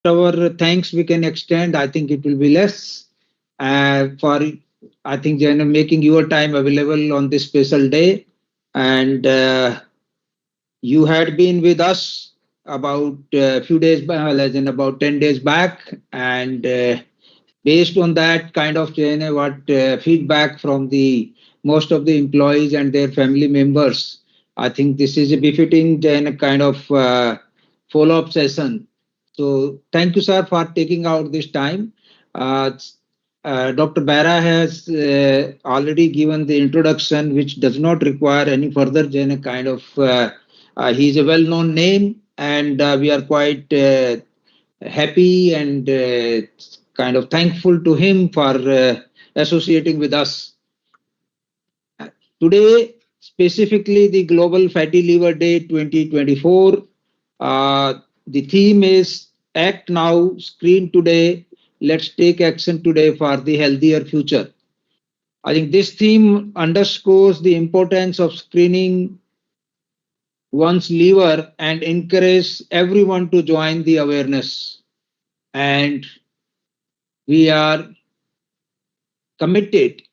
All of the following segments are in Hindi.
whatever thanks we can extend, I think it will be less for, I think, Jana, making your time available on this special day. And you had been with us about a few days back, as in about 10 days back. And based on that kind of, Jana, what feedback from the most of the employees and their family members, I think this is a befitting, Jana, kind of follow-up session. So thank you, sir, for taking out this time. Uh, Dr. Bara has already given the introduction, which does not require any further kind of. He's a well-known name, and we are quite happy and kind of thankful to him for associating with us today. Specifically, the Global Fatty Liver Day 2024. The theme is Act Now, Screen Today. Let's take action today for the healthier future. I think this theme underscores the importance of screening one's liver and encourage everyone to join the awareness. And we are committed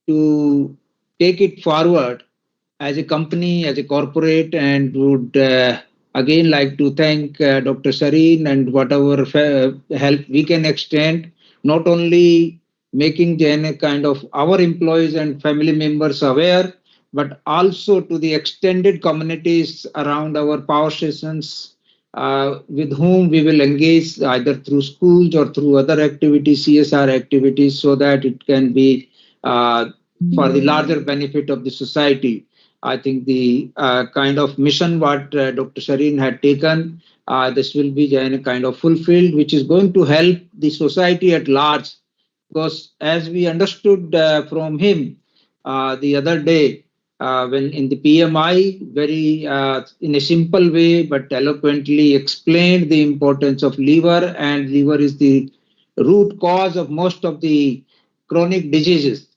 to take it forward as a company, as a corporate, and would again like to thank Dr. Sareen and whatever help we can extend, not only making Jen kind of our employees and family members aware, but also to the extended communities around our power stations with whom we will engage either through schools or through other activities, CSR activities, so that it can be for the larger benefit of the society. I think the kind of mission what Dr. Sareen had taken, this will be kind of fulfilled, which is going to help the society at large. Because as we understood from him the other day, when in the PMI, very in a simple way but eloquently explained the importance of liver, and liver is the root cause of most of the chronic diseases,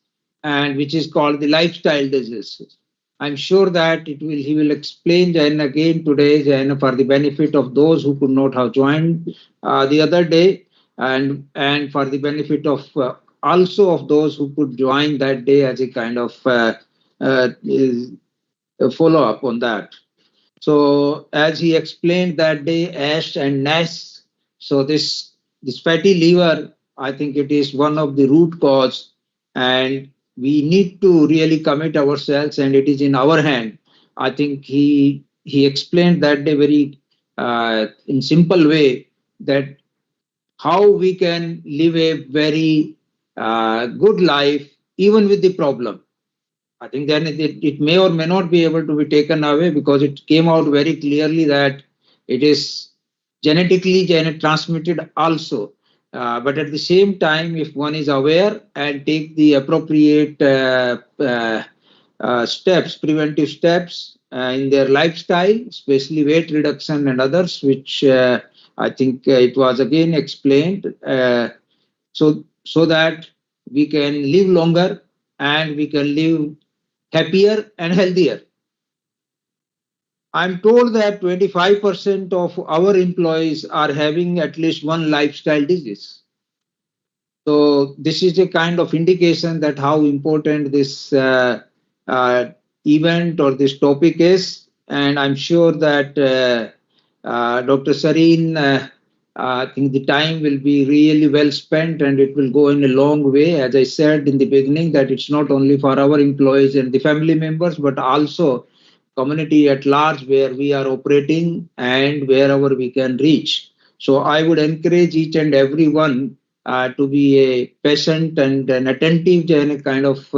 and which is called the lifestyle diseases. I'm sure that he will explain Jain again today, Jain, for the benefit of those who could not have joined the other day, and for the benefit of also of those who could join that day as a kind of uh, follow up on that. So as he explained that day, ASH and NASH. So this fatty liver, I think it is one of the root cause, and we need to really commit ourselves, and it is in our hand. I think he explained that day very in simple way that how we can live a very good life even with the problem. I think then it may or may not be able to be taken away, because it came out very clearly that it is genetically transmitted also. But at the same time, if one is aware and take the appropriate steps, preventive steps in their lifestyle, especially weight reduction and others, which I think it was again explained, so that we can live longer and we can live happier and healthier. I'm told that 25% of our employees are having at least one lifestyle disease. So this is a kind of indication that how important this event or this topic is, and I'm sure that Dr. Sareen, I think the time will be really well spent, and it will go in a long way. As I said in the beginning, that it's not only for our employees and the family members, but also community at large where we are operating and wherever we can reach. So I would encourage each and every one to be a patient and an attentive and kind of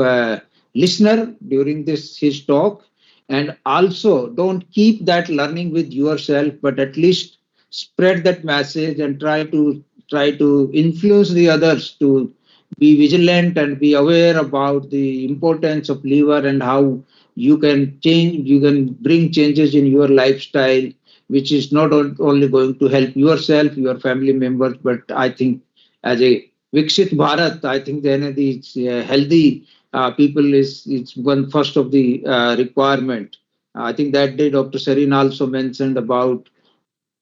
listener during this his talk, and also don't keep that learning with yourself, but at least spread that message and try to influence the others to be vigilant and be aware about the importance of liver and how you can bring changes in your lifestyle, which is not only going to help yourself, your family members, but I think as a Viksit Bharat, I think then the healthy people is one first of the requirement. I think that day Dr. Sareen also mentioned about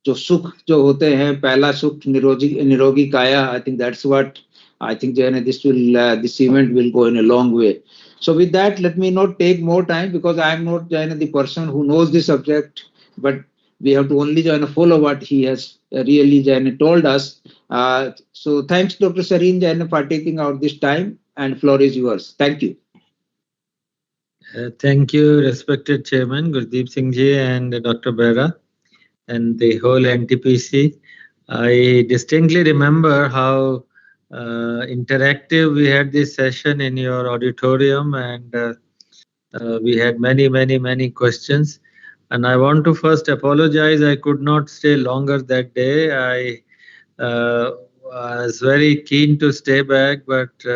जो सुख जो होते हैं, पहला सुख निरोगी काया, I think that's what I think Jayana, this event will go in a long way. So with that, let me not take more time because I am not Jayana the person who knows the subject, but we have to only Jayana follow what he has really Jayana told us. So thanks Dr. Sareen Jayana for taking out this time, and floor is yours. Thank you. Thank you, respected Chairman Gurdeep Singh Ji and Dr. Behra and the whole NTPC. I distinctly remember how interactive we had this session in your auditorium, and we had many questions. And I want to first apologize, I could not stay longer that day. I was very keen to stay back, but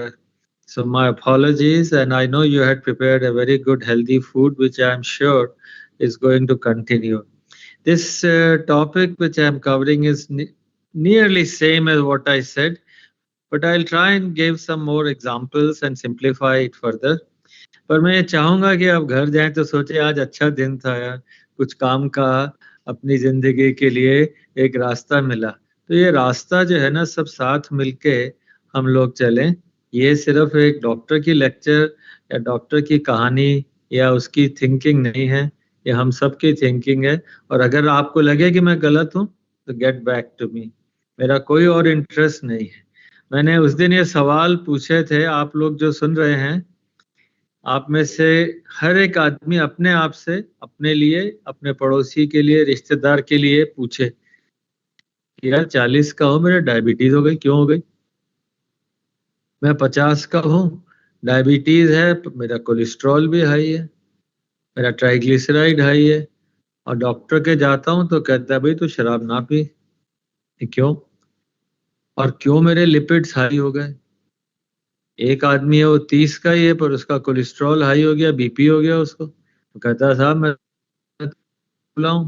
so my apologies. And I know you had prepared a very good healthy food, which I am sure is going to continue. This topic which I am covering is nearly same as what I said, but I'll try and give some more examples and simplify it further. पर मैं ये चाहूंगा कि आप घर जाएं तो सोचे आज अच्छा दिन था यार, कुछ काम का अपनी जिंदगी के लिए एक रास्ता मिला। तो ये रास्ता जो है ना, सब साथ मिलके हम लोग चलें। ये सिर्फ एक डॉक्टर की लेक्चर या डॉक्टर की कहानी या उसकी थिंकिंग नहीं है, ये हम सबकी थिंकिंग है। और अगर आपको लगे कि मैं गलत हूं तो गेट बैक टू मी, मेरा कोई और इंटरेस्ट नहीं है। मैंने उस दिन ये सवाल पूछे थे, आप लोग जो सुन रहे हैं, आप में से हर एक आदमी अपने आप से, अपने लिए, अपने पड़ोसी के लिए, रिश्तेदार के लिए पूछे कि यार 40 का हूं, मेरे डायबिटीज हो गई, क्यों हो गई? मैं 50 का हूं, डायबिटीज है, मेरा कोलेस्ट्रॉल भी हाई है, मेरा ट्राइग्लिसराइड हाई है, और डॉक्टर के जाता हूं तो कहता है भाई तू शराब ना पी। क्यों? और क्यों मेरे लिपिड्स हाई हो गए? एक आदमी है वो 30 का ही है पर उसका कोलेस्ट्रॉल हाई हो गया, बीपी हो गया उसको, तो कहता है साहब मैं बुलाऊं,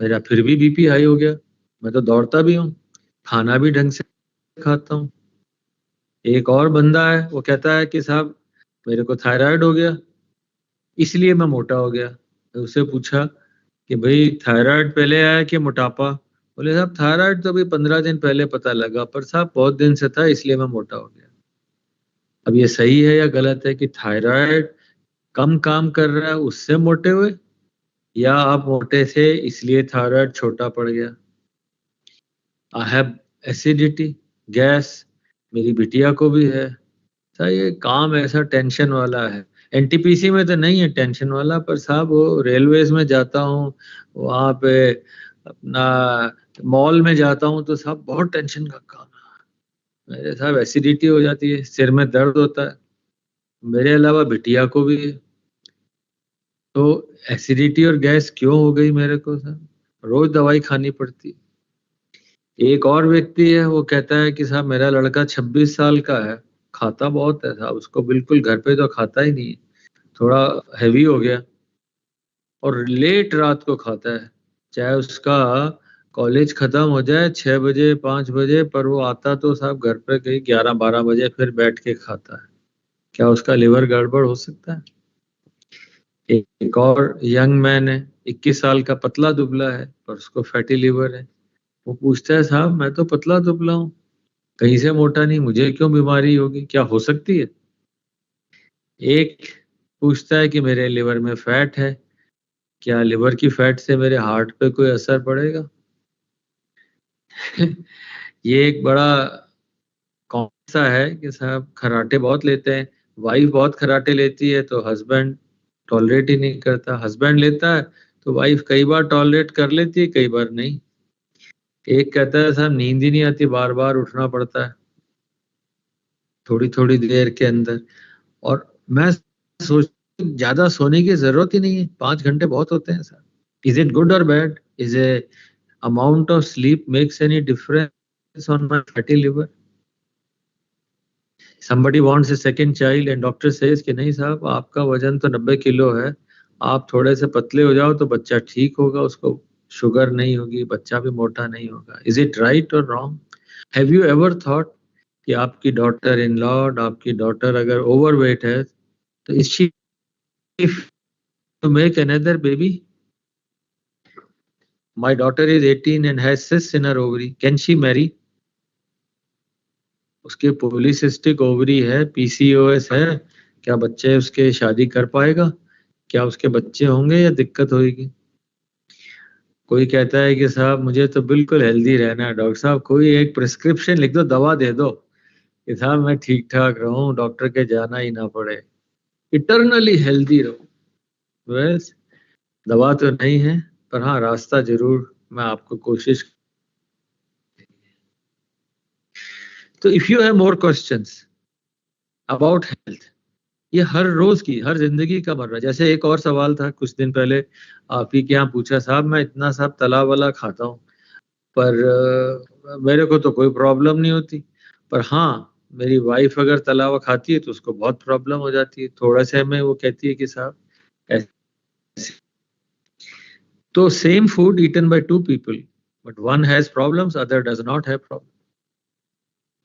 मेरा फिर भी बीपी हाई हो गया, मैं तो दौड़ता भी हूँ, खाना भी ढंग से खाता हूँ। एक और बंदा है वो कहता है कि साहब मेरे को थायराइड हो गया इसलिए मैं मोटा हो गया। तो उससे पूछा कि भाई थायराइड पहले आया कि मोटापा? बोले साहब थायराइड तो अभी 15 दिन पहले पता लगा, पर साहब बहुत दिन से था इसलिए मैं मोटा हो गया। अब ये सही है या गलत है कि थायराइड कम काम कर रहा है उससे मोटे हुए, या आप मोटे थे इसलिए थायराइड छोटा पड़ गया? आई हैव एसिडिटी, गैस, मेरी बिटिया को भी है। सर ये काम ऐसा टेंशन वाला है। एनटीपीसी में तो नहीं है टेंशन वाला, पर साहब वो रेलवेज में जाता हूँ, वहाँ पे अपना मॉल में जाता हूँ तो साहब बहुत टेंशन का काम है। मेरे साहब एसिडिटी हो जाती है, सिर में दर्द होता है, मेरे अलावा बिटिया को भी है। तो एसिडिटी और गैस क्यों हो गई मेरे को? साहब रोज दवाई खानी पड़ती। एक और व्यक्ति है वो कहता है कि साहब मेरा लड़का 26 साल का है, खाता बहुत है साहब, उसको बिल्कुल घर पे तो खाता ही नहीं है, थोड़ा हैवी हो गया और लेट रात को खाता है, चाहे उसका कॉलेज खत्म हो जाए 6 बजे 5 बजे, पर वो आता तो साहब घर पे कहीं 11-12 बजे फिर बैठ के खाता है। क्या उसका लिवर गड़बड़ हो सकता है? एक और यंग मैन है 21 साल का, पतला दुबला है पर उसको फैटी लिवर है। वो पूछता है साहब मैं तो पतला दुबला हूँ, कहीं से मोटा नहीं, मुझे क्यों बीमारी होगी, क्या हो सकती है? एक पूछता है कि मेरे लिवर में फैट है, क्या लिवर की फैट से मेरे हार्ट पे कोई असर पड़ेगा? ये एक बड़ा कौन सा है कि साहब खराटे बहुत लेते हैं, वाइफ बहुत खराटे लेती है तो हस्बैंड टॉलरेट ही नहीं करता, हस्बैंड लेता है तो वाइफ कई बार टॉलरेट कर लेती है, कई बार नहीं। एक कहता है साहब नींद ही नहीं आती, बार बार उठना पड़ता है थोड़ी थोड़ी देर के अंदर। और मैं सोच ज्यादा सोने की जरूरत ही नहीं है, 5 घंटे बहुत होते हैं सर। इज इट गुड और bad? Is a amount of sleep makes any difference on my fatty liver? Somebody wants a second child and doctor says कि नहीं साहब आपका वजन तो 90 किलो है, आप थोड़े से पतले हो जाओ तो बच्चा ठीक होगा, उसको शुगर नहीं होगी, बच्चा भी मोटा नहीं होगा। इज इट राइट और wrong? Have you ever thought कि आपकी डॉटर इन लॉ, आपकी डॉटर अगर ओवरवेट है तो is she to make another baby? My daughter is 18 and has cysts in her ovary. Can she marry? उसके पॉलीसिस्टिक ओवरी है, PCOS है, क्या बच्चे उसके शादी कर पाएगा? क्या उसके बच्चे होंगे या दिक्कत होगी? कोई कहता है कि साहब मुझे तो बिल्कुल हेल्दी रहना है, डॉक्टर साहब कोई एक प्रिस्क्रिप्शन लिख दो, दवा दे दो कि साहब मैं ठीक ठाक रहूं, डॉक्टर के जाना ही ना पड़े, इटरनली हेल्दी रहूं। बस दवा तो नहीं है, पर हाँ रास्ता जरूर मैं आपको कोशिश। तो if you have more questions about health, ये हर रोज की, हर जिंदगी का मर्रा। जैसे एक और सवाल था कुछ दिन पहले आप ही के यहाँ पूछा, साहब मैं इतना साहब तला वाला खाता हूँ पर मेरे को तो कोई प्रॉब्लम नहीं होती, पर हाँ मेरी वाइफ अगर तला हुआ खाती है तो उसको बहुत प्रॉब्लम हो जाती है। थोड़ा से में वो कहती है कि साहब ऐसे। तो same food eaten by two people, but one has problems, other does not have problem.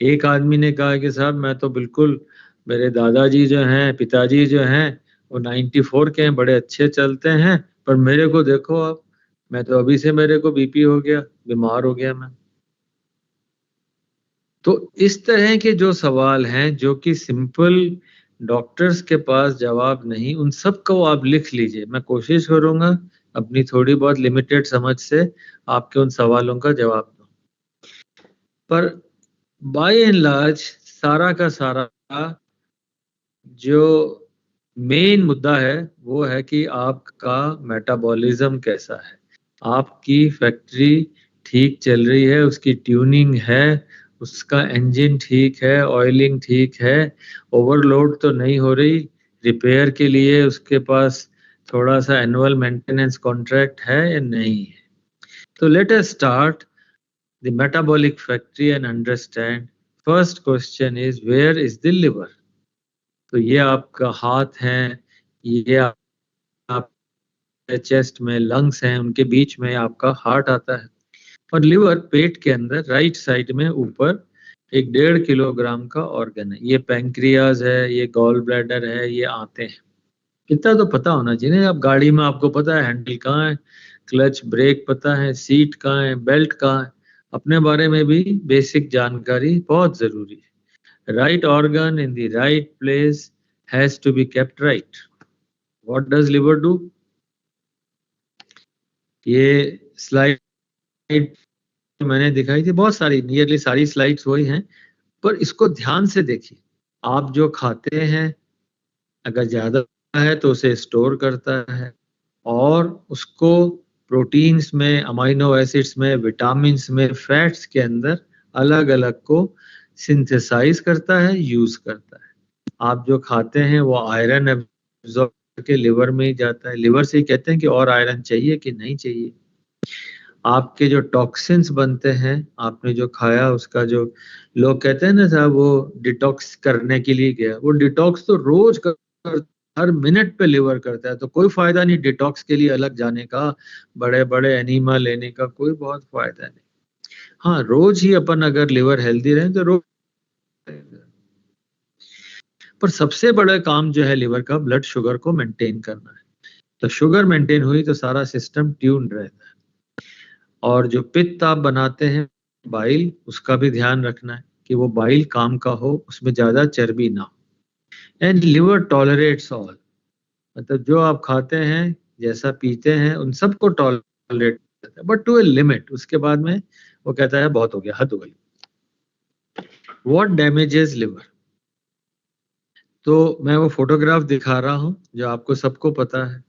एक आदमी ने कहा कि साहब मैं तो बिल्कुल, मेरे दादाजी जो हैं, पिताजी जो हैं, वो 94 के हैं, बड़े अच्छे चलते हैं, पर मेरे को देखो आप, मैं तो अभी से मेरे को बीपी हो गया, बीमार हो गया मैं। तो इस तरह के जो सवाल हैं जो कि सिंपल डॉक्टर्स के पास जवाब नहीं, उन सब को आप लिख लीजिए। मैं कोशिश करूंगा अपनी थोड़ी बहुत लिमिटेड समझ से आपके उन सवालों का जवाब दूं, पर बाय एंड लार्ज सारा का सारा जो मेन मुद्दा है वो है कि आपका मेटाबॉलिज्म कैसा है, आपकी फैक्ट्री ठीक चल रही है, उसकी ट्यूनिंग है, उसका इंजन ठीक है, ऑयलिंग ठीक है, ओवरलोड तो नहीं हो रही, रिपेयर के लिए उसके पास थोड़ा सा एनुअल मेंटेनेंस कॉन्ट्रैक्ट है या नहीं है। तो let us start the metabolic factory and understand. First question is where is the liver. तो ये आपका हाथ है, ये आप चेस्ट में लंग्स हैं, उनके बीच में आपका हार्ट आता है, और लिवर पेट के अंदर राइट साइड में ऊपर एक 1.5 किलोग्राम का ऑर्गन है। ये पैंक्रियाज है, ये गॉल ब्लैडर है, ये आते हैं। इतना तो पता होना चाहिए ना, आप गाड़ी में आपको पता है हैंडल कहाँ है, क्लच ब्रेक पता है, सीट कहाँ है, बेल्ट कहाँ है, अपने बारे में भी बेसिक जानकारी बहुत जरूरी है। Right organ in the right place has to be kept right. What does liver do? ये स्लाइड मैंने दिखाई थी, बहुत सारी, नियरली सारी स्लाइड्स वही हैं, पर इसको ध्यान से देखिए। आप जो खाते हैं अगर ज्यादा है तो उसे स्टोर करता है, और उसको प्रोटीन्स में, अमाइनो एसिड्स में, विटामिन्स में, फैट्स के अंदर अलग अलग को सिंथेसाइज करता है, यूज करता है। आप जो खाते हैं वो आयरन एब्जॉर्ब करके लिवर में ही जाता है, लिवर से ही कहते हैं कि और आयरन चाहिए कि नहीं चाहिए। आपके जो टॉक्सिन्स बनते हैं, आपने जो खाया उसका, जो लोग कहते हैं ना साहब वो डिटॉक्स करने के लिए गया, वो डिटॉक्स तो रोज हर मिनट पे लिवर करता है, तो कोई फायदा नहीं डिटॉक्स के लिए अलग जाने का, बड़े बड़े एनीमा लेने का कोई बहुत फायदा नहीं। हाँ रोज ही अपन अगर लिवर हेल्दी रहे तो रोज, पर सबसे बड़ा काम जो है लिवर का, ब्लड शुगर को मेंटेन करना है। तो शुगर मेंटेन हुई तो सारा सिस्टम ट्यून रहता है। और जो पित्त आप बनाते हैं बाइल, उसका भी ध्यान रखना है कि वो बाइल काम का हो, उसमें ज्यादा चर्बी ना हो। एंड लिवर टॉलरेट्स ऑल, मतलब जो आप खाते हैं, जैसा पीते हैं, उन सबको टॉलरेट करता है, बट टू ए लिमिट। उसके बाद में वो कहता है बहुत हो गया, हद हो गई। What damages liver? तो मैं वो फोटोग्राफ दिखा रहा हूं जो आपको सबको पता है।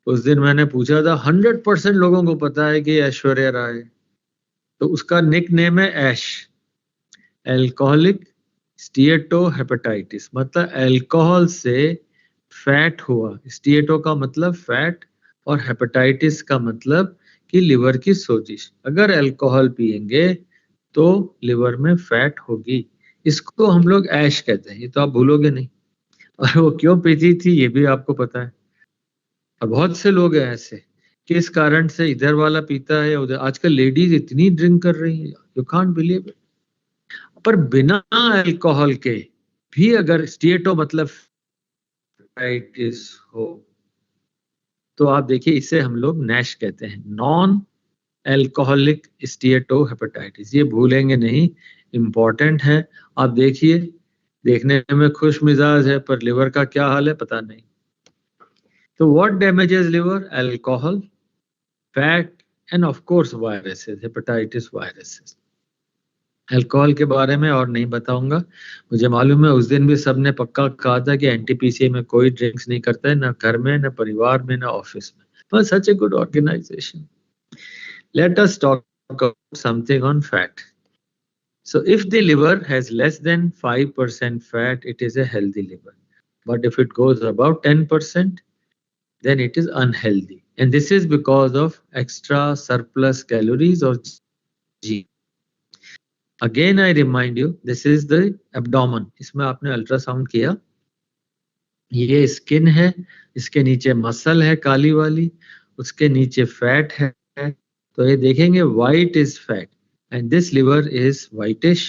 उस दिन मैंने पूछा था, 100% लोगों को पता है कि ऐश्वर्या राय, तो उसका निक नेम है ऐश, एल्कोहलिक स्टीएटोहेपेटाइटिस, मतलब अल्कोहल से फैट हुआ। स्टीएटो का मतलब फैट, और हेपेटाइटिस का मतलब कि लिवर की सोजिश। अगर अल्कोहल पिएंगे तो लिवर में फैट होगी, इसको हम लोग ऐश कहते हैं, ये तो आप भूलोगे नहीं। और वो क्यों पीती थी ये भी आपको पता है। और बहुत से लोग हैं ऐसे, किस कारण से इधर वाला पीता है या उधर। आजकल लेडीज इतनी ड्रिंक कर रही हैं, यू कांट बिलीव इट। पर बिना अल्कोहल के भी अगर स्टीएटो मतलब हेपेटाइटिस हो तो आप देखिए, इसे हम लोग नैश कहते हैं, नॉन एल्कोहलिक स्टीएटोहेपेटाइटिस, ये भूलेंगे नहीं, इम्पॉर्टेंट है। आप देखिए, देखने में खुश मिजाज है पर लिवर का क्या हाल है पता नहीं। तो what damages liver? Alcohol, fat end of course viruses, hepatitis viruses. Alcohol के बारे में और नहीं बताऊंगा, मुझे मालूम है उस दिन भी सबने पक्का कहा था कि एनटीपीसी में कोई ड्रिंक्स नहीं करता है, ना घर में, ना परिवार में, ना ऑफिस में, but such a good organisation. Let us talk about something on fat. So if the liver has less than 5% fat, it is a healthy liver. But if it goes above 10%, then it is unhealthy. And this is because of extra surplus calories or G. Again, I remind you, this is the abdomen. इसमें आपने अल्ट्रासाउंड किया, ये स्किन है, इसके नीचे मसल है काली वाली, उसके नीचे फैट है, तो ये देखेंगे white is fat. And this liver is whitish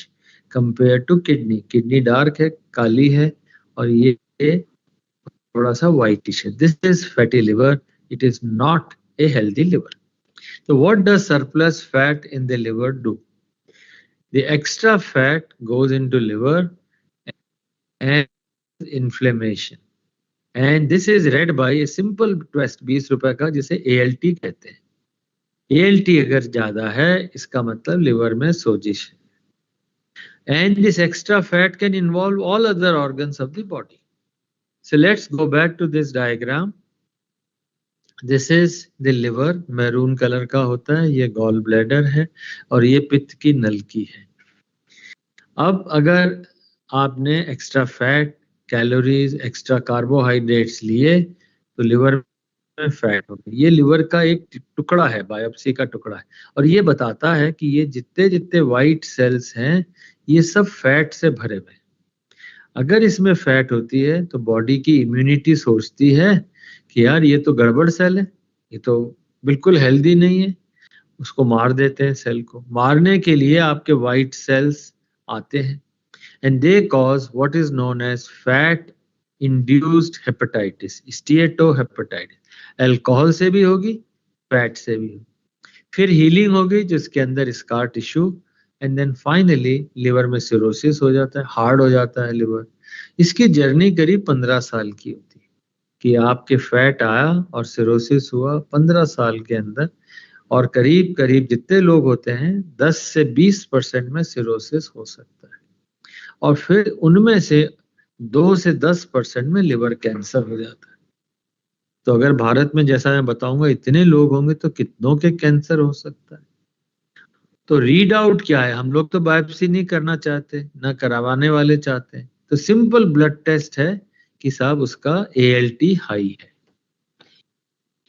compared to kidney. Kidney dark है, काली है, और ये थोड़ा सा whitish है. This is fatty liver. It is not a healthy liver. So what does surplus fat in the liver do? The extra fat goes into liver and inflammation. And this is read by a simple test 20 रुपए का, जिसे ALT कहते हैं. ALT अगर ज्यादा है इसका मतलब लिवर में सोजिश है. And this extra fat can involve all other organs of the body. So let's go back to this diagram. This is the liver, maroon colour का होता है, ये गॉल ब्लैडर है और ये पित्त की नलकी है. अब अगर आपने extra fat, calories, extra carbohydrates लिए तो लिवर में फैट हो गई. ये लिवर का एक टुकड़ा है, बायोप्सी का टुकड़ा है, और ये बताता है कि ये जितने जितने वाइट सेल्स हैं ये सब फैट से भरे हुए. अगर इसमें फैट होती है तो बॉडी की इम्यूनिटी सोचती है कि यार ये तो गड़बड़ सेल है, ये तो बिल्कुल हेल्दी नहीं है, उसको मार देते हैं. सेल को मारने के लिए आपके वाइट सेल्स आते हैं, and they cause what is known as fat induced hepatitis, steatohepatitis. Alcohol से भी होगी, फैट से भी होगी, फिर हीलिंग होगी जिसके अंदर scar tissue, and then finally liver में सिरोसिस हो जाता है, हार्ड हो जाता है लिवर. इसकी जर्नी करीब 15 साल की होती है कि आपके फैट आया और सिरोसिस हुआ 15 साल के अंदर, और करीब करीब जितने लोग होते हैं 10 से 20% में सिरोसिस हो सकता है, और फिर उनमें से 2 से 10% में लिवर कैंसर हो जाता है. तो अगर भारत में जैसा मैं बताऊंगा इतने लोग होंगे तो कितनों के कैंसर हो सकता है. तो रीड आउट क्या है? हम लोग तो बायोप्सी नहीं करना चाहते, ना करवाने वाले चाहते हैं, तो सिंपल ब्लड टेस्ट है कि साहब उसका ALT हाई है.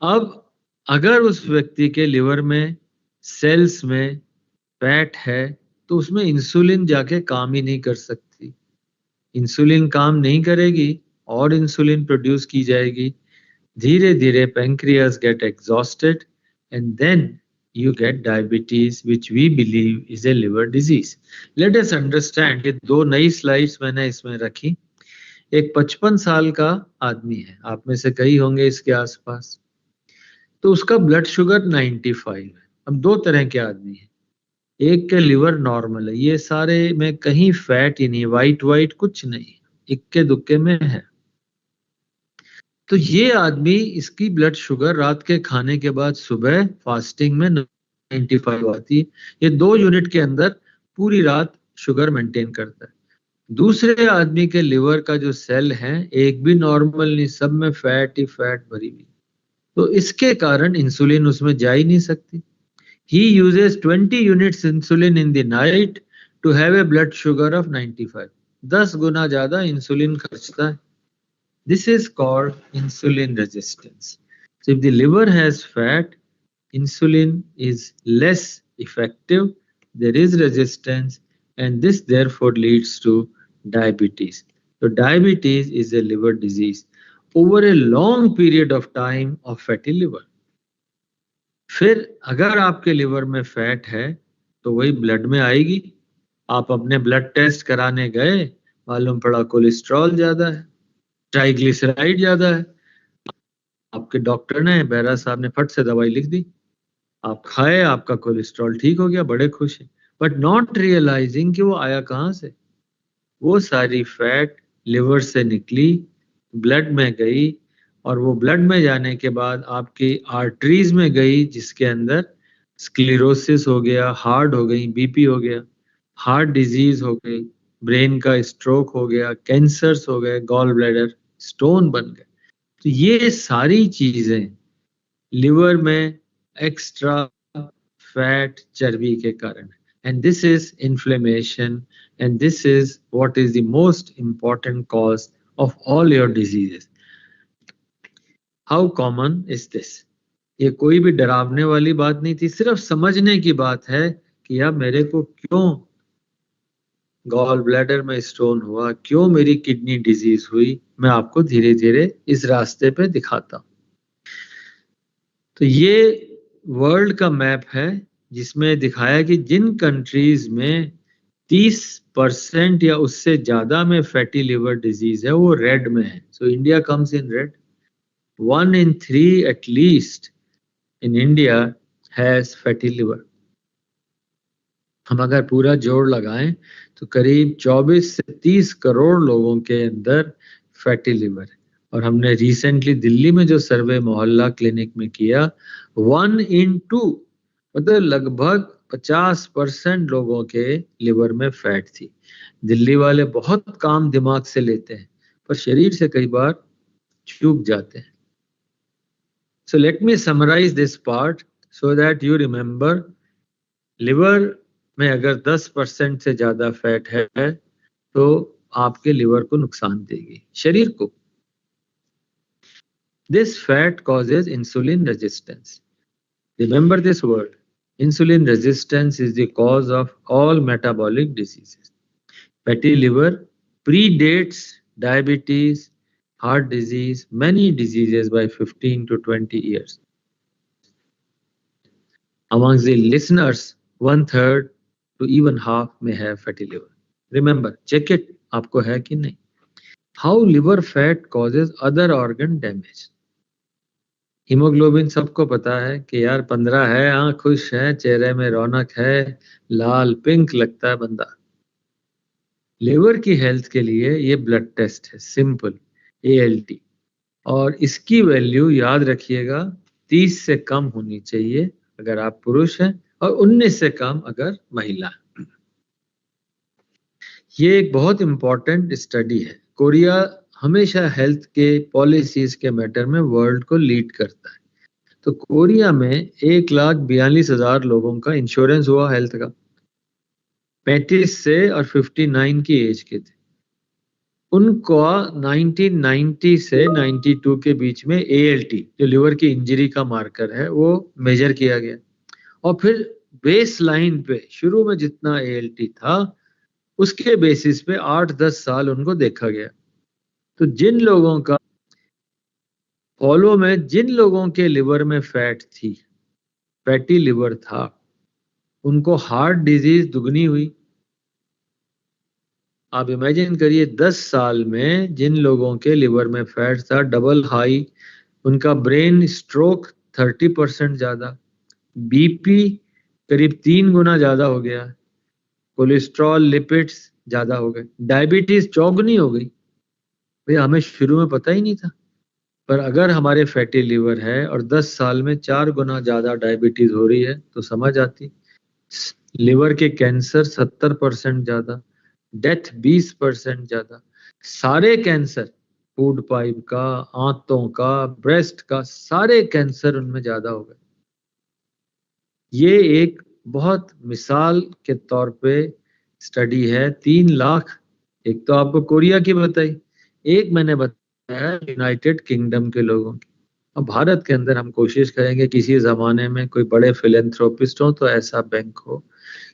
अब अगर उस व्यक्ति के लिवर में सेल्स में फैट है तो उसमें इंसुलिन जाके काम ही नहीं कर सकती. इंसुलिन काम नहीं करेगी और इंसुलिन प्रोड्यूस की जाएगी. धीरे धीरे pancreas get exhausted and then you get diabetes, which we believe is a liver disease. Let us understand कि 2 नई स्लाइड्स मैंने इसमें रखी. एक 55 साल का आदमी है, आप में से कई होंगे इसके आसपास, तो उसका ब्लड शुगर 95 है. अब 2 तरह के आदमी हैं, एक के लिवर नॉर्मल है, ये सारे में कहीं फैट ही नहीं, वाइट कुछ नहीं, इक्के दुक्के में है. तो ये आदमी, इसकी ब्लड शुगर रात के खाने के बाद सुबह फास्टिंग में 95 आती है. ये 2 यूनिट के अंदर पूरी रात शुगर मेंटेन करता है. दूसरे आदमी के लिवर का जो सेल है एक भी नॉर्मल नहीं, सब में फैट ही फैट भरी हुई, तो इसके कारण इंसुलिन उसमें जा ही नहीं सकती. He uses 20 units insulin in the night to have a blood sugar of 95. 10 गुना ज्यादा इंसुलिन खर्चता है. This is called insulin resistance. So if the liver has fat, insulin is less effective, there is resistance, and this therefore leads to diabetes. So diabetes is a liver disease over a long period of time of fatty liver. फिर अगर आपके लिवर में फैट है तो वही ब्लड में आएगी. आप अपने ब्लड टेस्ट कराने गए, मालूम पड़ा कोलेस्ट्रॉल ज्यादा है, ट्राइग्लिसराइड ज्यादा है. आपके डॉक्टर ने, बैरा साहब ने फट से दवाई लिख दी, आप खाए, आपका कोलेस्ट्रॉल ठीक हो गया, बड़े खुश हैं, बट नॉट रियलाइजिंग कि वो आया कहाँ से। वो सारी फैट लिवर से निकली, ब्लड में गई, और वो ब्लड में जाने के बाद आपकी आर्टरीज में गई, जिसके अंदर स्क्लेरोसिस हो गया, हार्ट हो गई, बीपी हो गया, हार्ट डिजीज हो गई, ब्रेन का स्ट्रोक हो गया, कैंसर्स हो गए, गॉल ब्लैडर स्टोन बन गए। तो ये सारी चीजें लिवर में एक्स्ट्रा फैट, चर्बी के कारण, and this is inflammation, and this is what is the most important cause of all your diseases. How common is this? ये कोई भी डरावने वाली बात नहीं थी, सिर्फ समझने की बात है कि यार मेरे को क्यों गॉल ब्लैडर में स्टोन हुआ, क्यों मेरी किडनी डिजीज हुई, मैं आपको धीरे धीरे इस रास्ते पे दिखाता हूं। तो ये वर्ल्ड का मैप है जिसमें दिखाया कि जिन कंट्रीज में 30% या उससे ज्यादा में फैटी लिवर डिजीज है वो रेड में है। So India comes in red. 1 in 3 at least in India has fatty liver. हम अगर पूरा जोड़ लगाएं तो करीब 24 से 30 करोड़ लोगों के अंदर फैटी लिवर है। और हमने रिसेंटली दिल्ली में जो सर्वे मोहल्ला क्लिनिक में किया, 1 in 2 मतलब लगभग 50% लोगों के लिवर में फैट थी। दिल्ली वाले बहुत काम दिमाग से लेते हैं पर शरीर से कई बार चूक जाते हैं। So let me summarize this part so that you remember, liver में अगर 10% से ज्यादा फैट है तो आपके लिवर को नुकसान देगी, शरीर को। This fat causes insulin resistance. Remember this word. Insulin resistance is the cause of all metabolic diseases. Fatty liver predates diabetes, heart disease, many diseases by 15 to 20 years. Amongst the listeners, 1/3 to even half may have fatty liver. Remember, check it, आपको है कि नहीं. How liver fat causes other organ damage. Haemoglobin सबको पता है कि यार 15 है, हाँ खुश है, चेहरे में रौनक है, लाल पिंक लगता है बंदा। लिवर की हेल्थ के लिए ये ब्लड टेस्ट है, सिंपल, ALT, और इसकी वैल्यू याद रखिएगा 30 से कम होनी चाहिए अगर आप पुरुष हैं और 19 से कम अगर महिला। ये एक बहुत इंपॉर्टेंट स्टडी है। कोरिया हमेशा हेल्थ के पॉलिसीज के मैटर में वर्ल्ड को लीड करता है। तो कोरिया में 1,42,000 लोगों का इंश्योरेंस हुआ हेल्थ का, 35 से और 59 की एज के थे। उनको 1990 से 92 के बीच में ALT, जो लिवर की इंजरी का मार्कर है, वो मेजर किया गया, और फिर बेस लाइन पे शुरू में जितना ALT था उसके बेसिस पे 8-10 साल उनको देखा गया। तो जिन लोगों का फॉलो में, जिन लोगों के लिवर में फैट थी, फैटी लिवर था, उनको हार्ट डिजीज दुगनी हुई। आप इमेजिन करिए 10 साल में जिन लोगों के लिवर में फैट था डबल हाई, उनका ब्रेन स्ट्रोक 30% ज्यादा, बीपी करीब 3 गुना ज्यादा हो गया, कोलेस्ट्रॉल लिपिड्स ज्यादा हो गए, डायबिटीज चौगुनी हो गई। भैया हमें शुरू में पता ही नहीं था, पर अगर हमारे फैटी लिवर है और 10 साल में 4 गुना ज्यादा डायबिटीज हो रही है तो समझ आती। लिवर के कैंसर 70% ज्यादा, डेथ 20% ज्यादा, सारे कैंसर, फूड पाइप का, आंतों का, ब्रेस्ट का, सारे कैंसर उनमें ज्यादा हो गए। ये एक बहुत मिसाल के तौर पे स्टडी है। 3 लाख, एक तो आपको कोरिया की बताई, एक मैंने बताया यूनाइटेड किंगडम के लोगों की। अब भारत के अंदर हम कोशिश करेंगे किसी जमाने में कोई बड़े फिलेंथ्रोपिस्ट हो तो ऐसा बैंक हो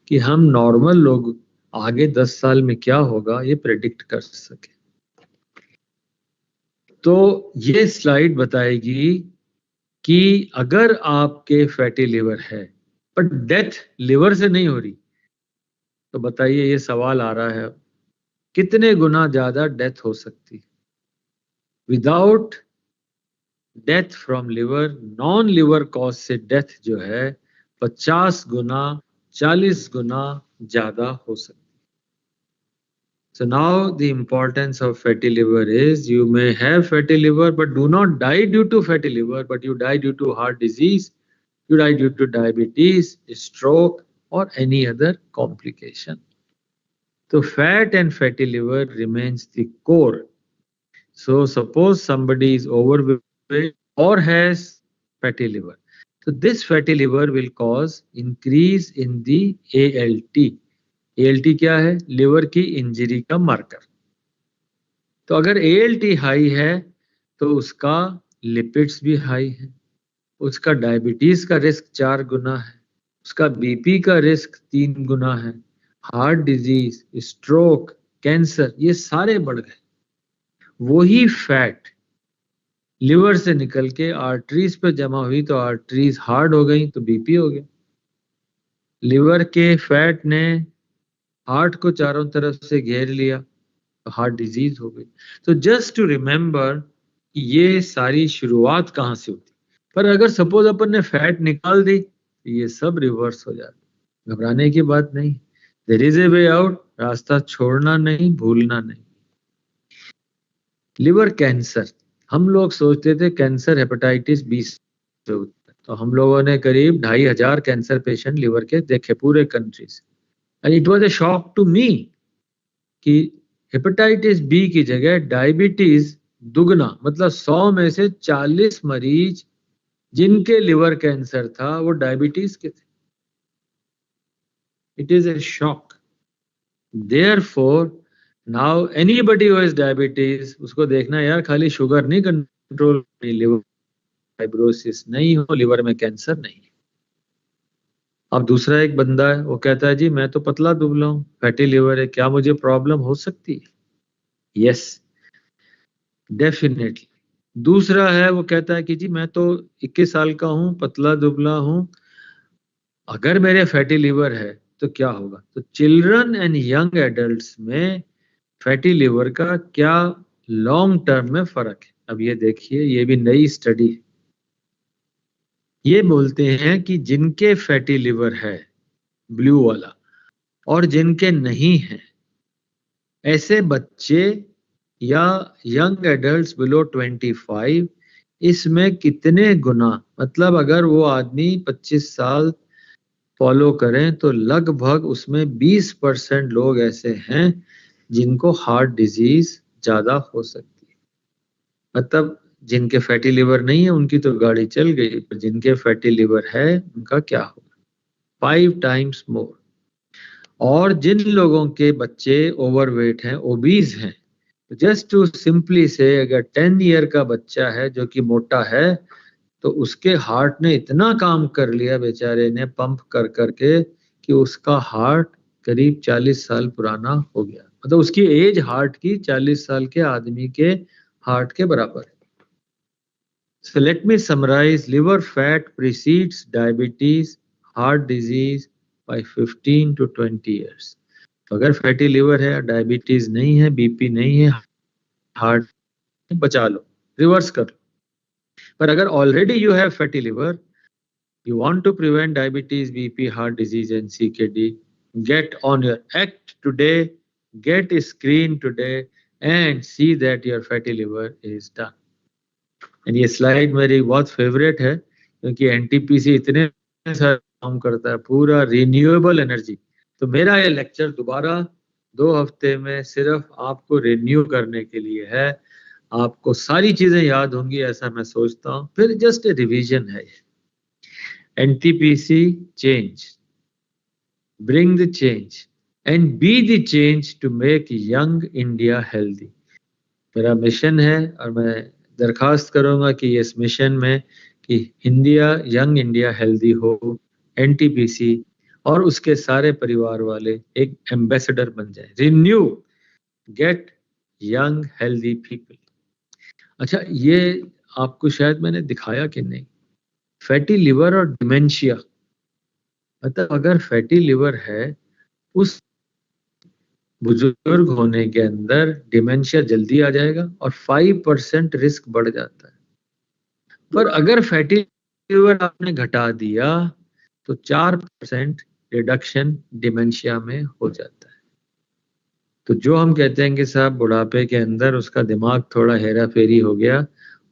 कि हम नॉर्मल लोग आगे 10 साल में क्या होगा ये प्रेडिक्ट कर सके। तो ये स्लाइड बताएगी कि अगर आपके फैटी लिवर है पर डेथ लिवर से नहीं हो रही, तो बताइए, ये सवाल आ रहा है, कितने गुना ज्यादा डेथ हो सकती? Without death from liver, non liver cause से डेथ जो है 50 गुना 40 गुना ज्यादा हो सकती है। So now the importance of fatty liver is you may have fatty liver but do not die due to fatty liver, but you die due to heart disease, you die due to diabetes, stroke or any other complication. So fat and fatty liver remains the core. So suppose somebody is overweight or has fatty liver. So this fatty liver will cause increase in the ALT. ALT क्या है? लिवर की इंजरी का मार्कर। तो अगर ALT हाई है तो उसका लिपिड्स भी हाई है, उसका डायबिटीज का रिस्क 4 गुना है, उसका बीपी का रिस्क 3 गुना है, हार्ट डिजीज, स्ट्रोक, कैंसर ये सारे बढ़ गए। वही फैट लिवर से निकल के आर्टरीज पे जमा हुई तो आर्टरीज हार्ड हो गई तो बीपी हो गया। लिवर के फैट ने हार्ट को चारों तरफ से घेर लिया तो हार्ट डिजीज हो गई। तो जस्ट टू रिमेंबर ये सारी शुरुआत कहाँ से होती, पर अगर सपोज अपन ने फैट निकाल दी तो ये सब रिवर्स हो जाता। घबराने की बात नहीं, there is a way out, रास्ता छोड़ना नहीं, भूलना नहीं। लिवर कैंसर, हम लोग सोचते थे कैंसर हेपेटाइटिस बी से होता है, तो हम लोगों ने करीब 2500 कैंसर पेशेंट लिवर के देखे पूरे कंट्री से। And it was a shock to me कि हेपेटाइटिस बी की जगह डायबिटीज दुगना, मतलब 100 में से 40 मरीज जिनके लिवर कैंसर था वो डायबिटीज के थे। It is a shock. Therefore now anybody who has diabetes उसको देखना यार खाली शुगर नहीं कंट्रोल, लिवर फाइब्रोसिस नहीं हो, लिवर में कैंसर नहीं। अब दूसरा एक बंदा है वो कहता है जी मैं तो पतला दुबला हूं, फैटी लिवर है, क्या मुझे प्रॉब्लम हो सकती है? Yes definitely. दूसरा है वो कहता है कि जी मैं तो 21 साल का हूं, पतला दुबला हूं, अगर मेरे फैटी लिवर है तो क्या होगा? तो चिल्ड्रन एंड यंग एडल्ट्स में फैटी लिवर का क्या लॉन्ग टर्म में फर्क है? अब ये देखिए, ये भी नई स्टडी है। ये बोलते हैं कि जिनके फैटी लिवर है ब्लू वाला और जिनके नहीं है, ऐसे बच्चे या यंग एडल्ट्स बिलो 25 इसमें कितने गुना, मतलब अगर वो आदमी 25 साल फॉलो करें तो लगभग उसमें 20% लोग ऐसे हैं जिनको हार्ट डिजीज ज्यादा हो सकती है। मतलब जिनके फैटी लिवर नहीं है उनकी तो गाड़ी चल गई, पर जिनके फैटी लिवर है उनका क्या होगा? 5 टाइम्स मोर। और जिन लोगों के बच्चे ओवरवेट हैं, ओबीज हैं, जस्ट टू सिंपली से अगर 10 ईयर का बच्चा है जो कि मोटा है तो उसके हार्ट ने इतना काम कर लिया बेचारे ने पंप कर करके कि उसका हार्ट करीब 40 साल पुराना हो गया। मतलब उसकी एज हार्ट की 40 साल के आदमी के हार्ट के बराबर है। So let me summarize, liver fat precedes diabetes, heart disease by 15 to 20 years. अगर फैटी लिवर है, डायबिटीज नहीं है, बीपी नहीं है, हार्ट बचा लो, रिवर्स कर लो। पर अगर already you have fatty liver, you want to prevent diabetes, BP, heart disease and CKD, get on your act today, get screened today and see that your fatty liver is done. And ये स्लाइड मेरी बहुत फेवरेट है क्योंकि एनटीपीसी इतने सारे काम करता है, पूरा रिन्यूएबल एनर्जी। तो मेरा ये लेक्चर दोबारा 2 हफ्ते में सिर्फ आपको रिन्यू करने के लिए है। आपको सारी चीजें याद होंगी ऐसा मैं सोचता हूँ, फिर जस्ट ए रिवीजन है। NTPC change, bring the change and be the change to make young India healthy. मेरा मिशन है और मैं दरखास्त करूंगा कि इस मिशन में कि यंग इंडिया हेल्दी हो, NTPC और उसके सारे परिवार वाले एक एम्बेसडर बन जाए। Renew, get young healthy people. अच्छा, ये आपको शायद मैंने दिखाया कि नहीं, फैटी लिवर और डिमेंशिया, मतलब अगर फैटी लिवर है उस बुजुर्ग होने के अंदर डिमेंशिया जल्दी आ जाएगा और 5% रिस्क बढ़ जाता है। पर अगर फैटी लिवर आपने घटा दिया तो 4% रिडक्शन डिमेंशिया में हो जाता है। तो जो हम कहते हैं कि साहब बुढ़ापे के अंदर उसका दिमाग थोड़ा हेरा फेरी हो गया,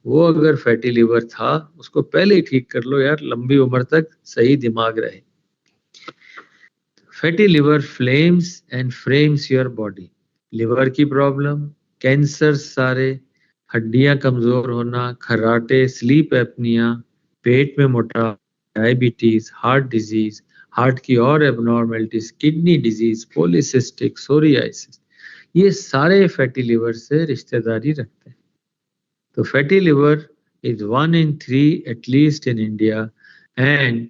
वो अगर फैटी लिवर था उसको पहले ही ठीक कर लो यार, लंबी उम्र तक सही दिमाग रहे। Fatty liver flames and frames your body. Liver की प्रॉब्लम, कैंसर सारे, हड्डियां कमजोर होना, खर्राटे, स्लीप एपनिया, पेट में मोटापा, डायबिटीज, हार्ट डिजीज, हार्ट की और abnormalities, kidney disease, polycystic, psoriasis, ये सारे फैटी लिवर से रिश्तेदारी रखते हैं। तो fatty liver is 1 in 3 at least in India, and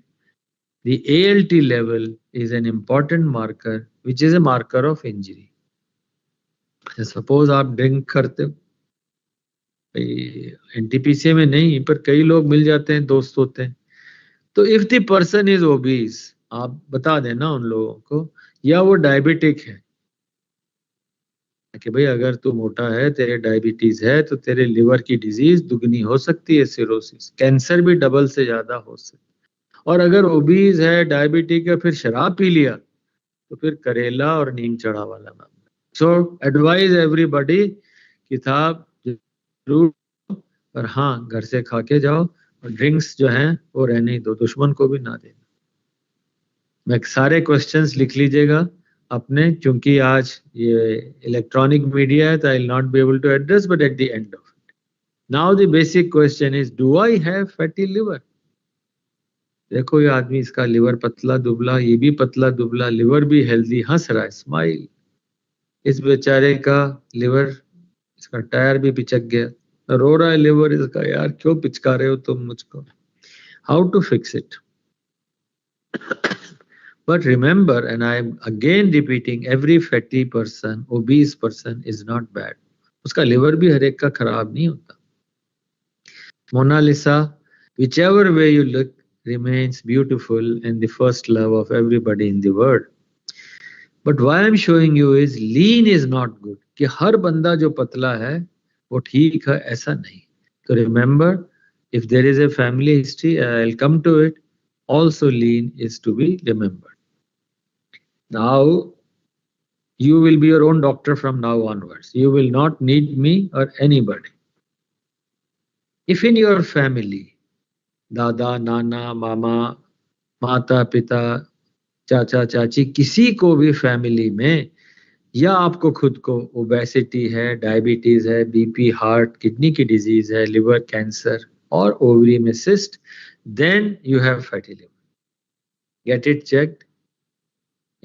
the ALT level is an important marker, which is a marker of injury. Suppose आप ड्रिंक करते हो, एनटीपीसी में नहीं पर कई लोग मिल जाते हैं, दोस्त होते हैं, तो if the person is obese, आप बता देना उन लोगों को, या वो डायबिटिक है कि भाई अगर तू मोटा है, तेरे डायबिटीज है, तो तेरे लिवर की डिजीज दुगनी हो सकती है, सिरोसिस, कैंसर भी डबल से ज्यादा हो सकता है। और अगर ओबीज है, डायबिटिक है, फिर शराब पी लिया तो फिर करेला और नीम चढ़ा वाला मामला। सो एडवाइज एवरीबॉडी कि साहब जरूर, पर हाँ घर से खा के जाओ, और ड्रिंक्स जो हैं वो रहने ही दो, दुश्मन को भी ना देना। मैं सारे क्वेश्चंस लिख लीजिएगा अपने, क्योंकि आज ये इलेक्ट्रॉनिक मीडिया है तो I will not be able to address, but at the end of it now the basic question is, do I have fatty liver? देखो ये आदमी, इसका लिवर पतला दुबला, ये भी पतला दुबला, लिवर भी हेल्दी, हंस रहा है, स्माइल। इस बेचारे का लिवर, इसका टायर भी पिचक गया, रो रहा है लिवर इसका, यार क्यों पिचका रहे हो तुम मुझको? How to fix it? But remember, and I am again repeating, every fatty person, obese person is not bad. उसका लिवर भी हर एक का खराब नहीं होता। Mona Lisa, whichever way you look, remains beautiful and the first love of everybody in the world. But why I'm showing you is lean is not good. कि हर बंदा जो पतला है वो ठीक है, ऐसा नहीं। तो remember, if there is a family history, I'll come to it, also lean is to be remembered. Now, you will be your own doctor from now onwards. You will not need me or anybody. If in your family, दादा, नाना, मामा, माता, पिता, चाचा, चाची, किसी को भी फैमिली में, या आपको खुद को ओबेसिटी है, डायबिटीज है, बीपी, हार्ट, किडनी की डिजीज है, लिवर कैंसर और ओवरी में cyst, then you have fatty liver. Get it checked.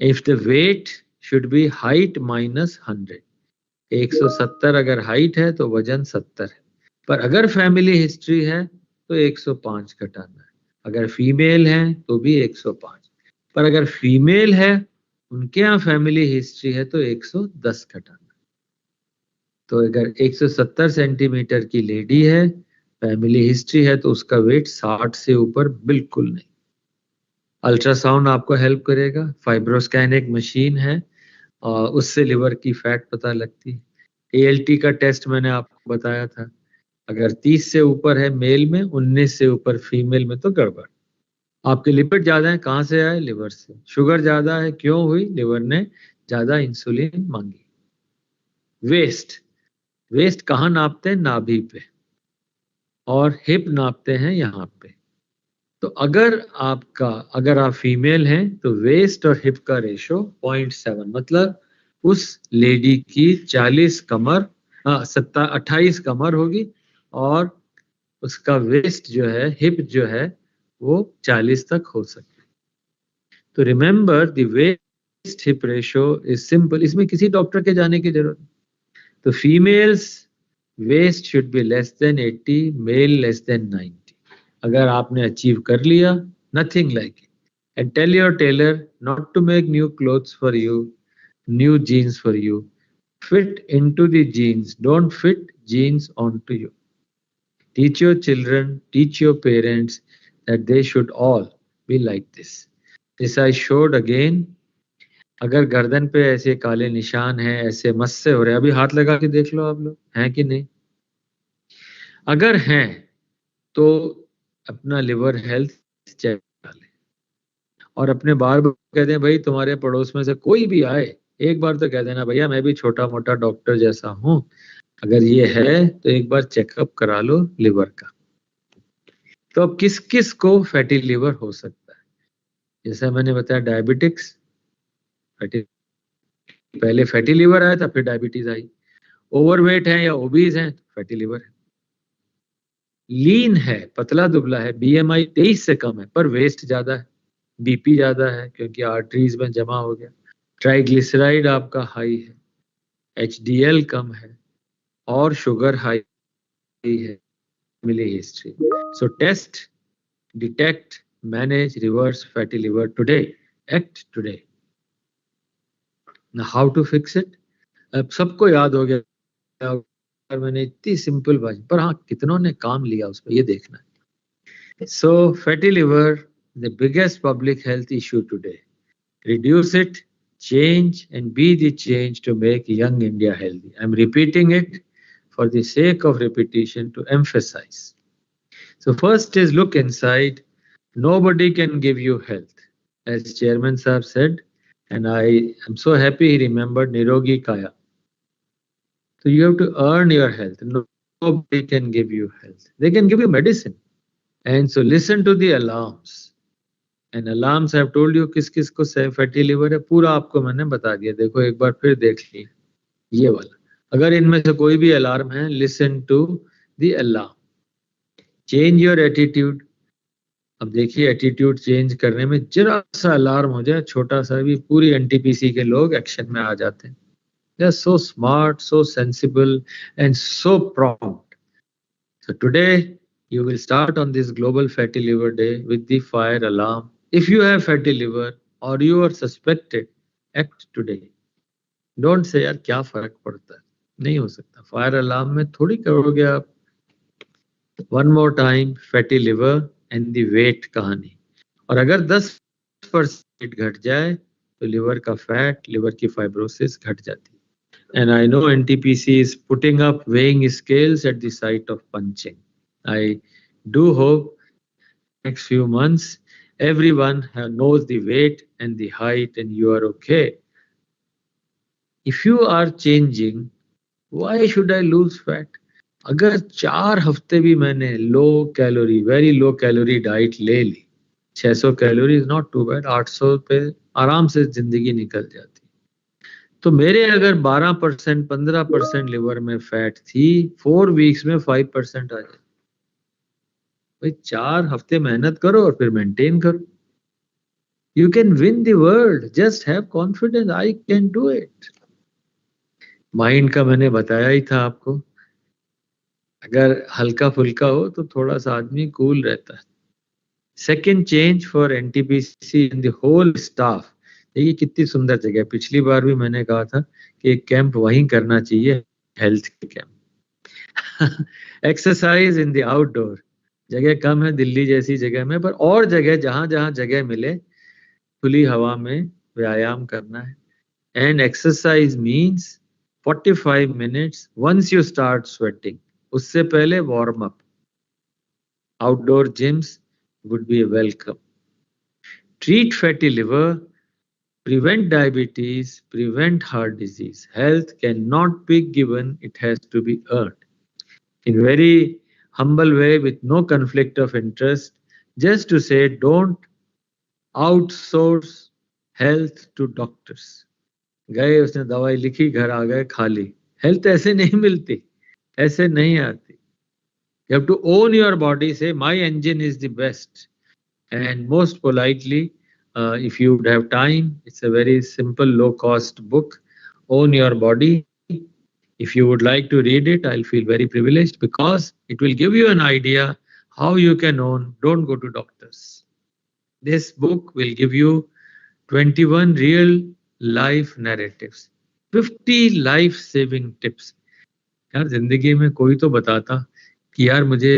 If the weight should be height minus 100, 170 अगर हाइट है तो वजन 70 है, पर अगर फैमिली हिस्ट्री है तो 105 घटाना है, अगर फीमेल है तो भी 105, पर अगर फीमेल है, उनके यहाँ फैमिली हिस्ट्री है तो 110 घटाना। तो अगर 170 सेंटीमीटर की लेडी है, फैमिली हिस्ट्री है, तो उसका वेट 60 से ऊपर बिल्कुल नहीं। अल्ट्रासाउंड आपको हेल्प करेगा, फाइब्रोस्कैन एक मशीन है और उससे लिवर की फैट पता लगती है। ALT का टेस्ट मैंने आपको बताया था, अगर 30 से ऊपर है मेल में, 19 से ऊपर फीमेल में तो गड़बड़। आपके लिपिड ज्यादा है, कहाँ से आए? लिवर से। शुगर ज्यादा है, क्यों हुई? लिवर ने ज्यादा इंसुलिन मांगी। वेस्ट, वेस्ट कहाँ नापते हैं? नाभि पे, और हिप नापते हैं यहाँ पे। तो अगर आप फीमेल हैं तो वेस्ट और हिप का रेशो 0.7, मतलब उस लेडी की 40 कमर, 28 कमर होगी, और उसका वेस्ट जो है, हिप जो है, वो 40 तक हो सकता है। तो remember the waist hip ratio is simple, इसमें किसी डॉक्टर के जाने की जरूरत नहीं। तो females waist should be less than 80, male less than 90। अगर आपने अचीव कर लिया, nothing like it, and tell your tailor not to make new clothes for you, new jeans for you, fit into the jeans, don't fit jeans onto you. Teach your children, teach your parents that they should all be like this. This I showed again. अगर गर्दन पे ऐसे काले निशान हैं, ऐसे मस्से हो रहे हैं, अभी हाथ लगा के देख लो आप लोग, हैं कि नहीं? अगर हैं तो अपना लिवर हेल्थ चेक कर लें। और अपने बार बार कह दें भाई तुम्हारे पड़ोस में से कोई भी आए, एक बार तो कह देना भैया मैं भी छोटा मोटा डॉक्टर जैसा हूं, अगर ये है तो एक बार चेकअप करा लो लिवर का। तो अब किस किस को फैटी लिवर हो सकता है? जैसा मैंने बताया डायबिटिक्स, पहले फैटी लिवर आया था फिर डायबिटीज आई। ओवरवेट है या ओबीज है तो फैटी लिवर है। लीन है, पतला दुबला है, बीएमआई 23 से कम है पर वेस्ट ज्यादा है, बीपी ज्यादा है क्योंकि आर्टरीज में जमा हो गया, ट्राइग्लिसराइड आपका हाई है, एचडीएल कम है और शुगर हाई है, मिली history. So test, detect, manage, reverse fatty liver today, act today. How to fix it? अब सबको याद हो गया और मैंने इतनी सिंपल बात, पर हाँ कितनों ने काम लिया उस पर ये देखना है। So fatty liver the biggest public health issue today, reduce it, change and be the change to make young India healthy. I'm repeating it for the sake of repetition to emphasize. So first is look inside. Nobody can give you health. As Chairman Saab said, and I am so happy he remembered Nirogi Kaya. So you have to earn your health. Nobody can give you health. They can give you medicine. And so listen to the alarms. And alarms I have told you किस किस को फैटी लिवर है, पूरा आपको मैंने बता दिया। देखो एक बार फिर देख ली ये वाला, अगर इनमें से कोई भी अलार्म है, listen to the alarm, change your attitude. अब देखिए एटीट्यूड चेंज करने में जरा सा अलार्म हो जाए, छोटा सा भी, पूरी एनटीपीसी के लोग एक्शन में आ जाते हैं। They are so smart, so sensible and so prompt. So today you will start on this global fatty liver day with the fire alarm. If you have fatty liver or you are suspected, act today. Don't say यार क्या फर्क पड़ता है, नहीं हो सकता, फायर अलार्म में थोड़ी करोगे आप। One more time, fatty liver and the weight कहानी। और अगर 10% घट जाए तो लिवर का फैट, लिवर की फाइब्रोसिस घट जाती है। And I know NTPC is putting up weighing scales at the site of punching. I do hope next few months everyone knows the weight and the height and you are okay. If you are changing, why should I lose fat? अगर 4 हफ्ते भी मैंने low calorie, very low calorie diet ले ली, 600 calorie is not too bad, 800 पे आराम से जिंदगी निकल जाती। तो मेरे अगर 12%, 15% लिवर में फैट थी, 4 वीक्स में 5% आ जाए। भाई 4 हफ्ते मेहनत करो और फिर मेंटेन करो। You can win the world, just have confidence, I can do it. Mind का मैंने बताया ही था आपको, अगर हल्का फुल्का हो तो थोड़ा सा आदमी कूल रहता है। Second change for NTPC in the whole staff. देखिए कितनी सुंदर जगह, पिछली बार भी मैंने कहा था कि एक कैंप वहीं करना चाहिए, हेल्थ के camp. Exercise in the outdoor, जगह कम है दिल्ली जैसी जगह में, पर और जगह जहां जहां जगह मिले खुली हवा में व्यायाम करना है। And exercise means 45 minutes once you start sweating, उससे पहले warm up. Outdoor gyms would be welcome. Treat fatty liver, prevent diabetes, prevent heart disease. Health cannot be given, it has to be earned. In very humble way, with no conflict of interest, just to say don't outsource health to doctors. गए उसने दवाई लिखी, घर आ गए खाली। हेल्थ ऐसे नहीं मिलती, ऐसे नहीं आती। You have to own your body, say my engine is the best. And most politely, if you would have time, it's a very simple, low-cost book, Own Your Body. If you would like to read it, I'll feel very privileged because it will give you an idea how you can own. Don't go to doctors. This book will give you 21 real life narratives, 50 life-saving tips. यार जिंदगी में कोई तो बताता कि यार मुझे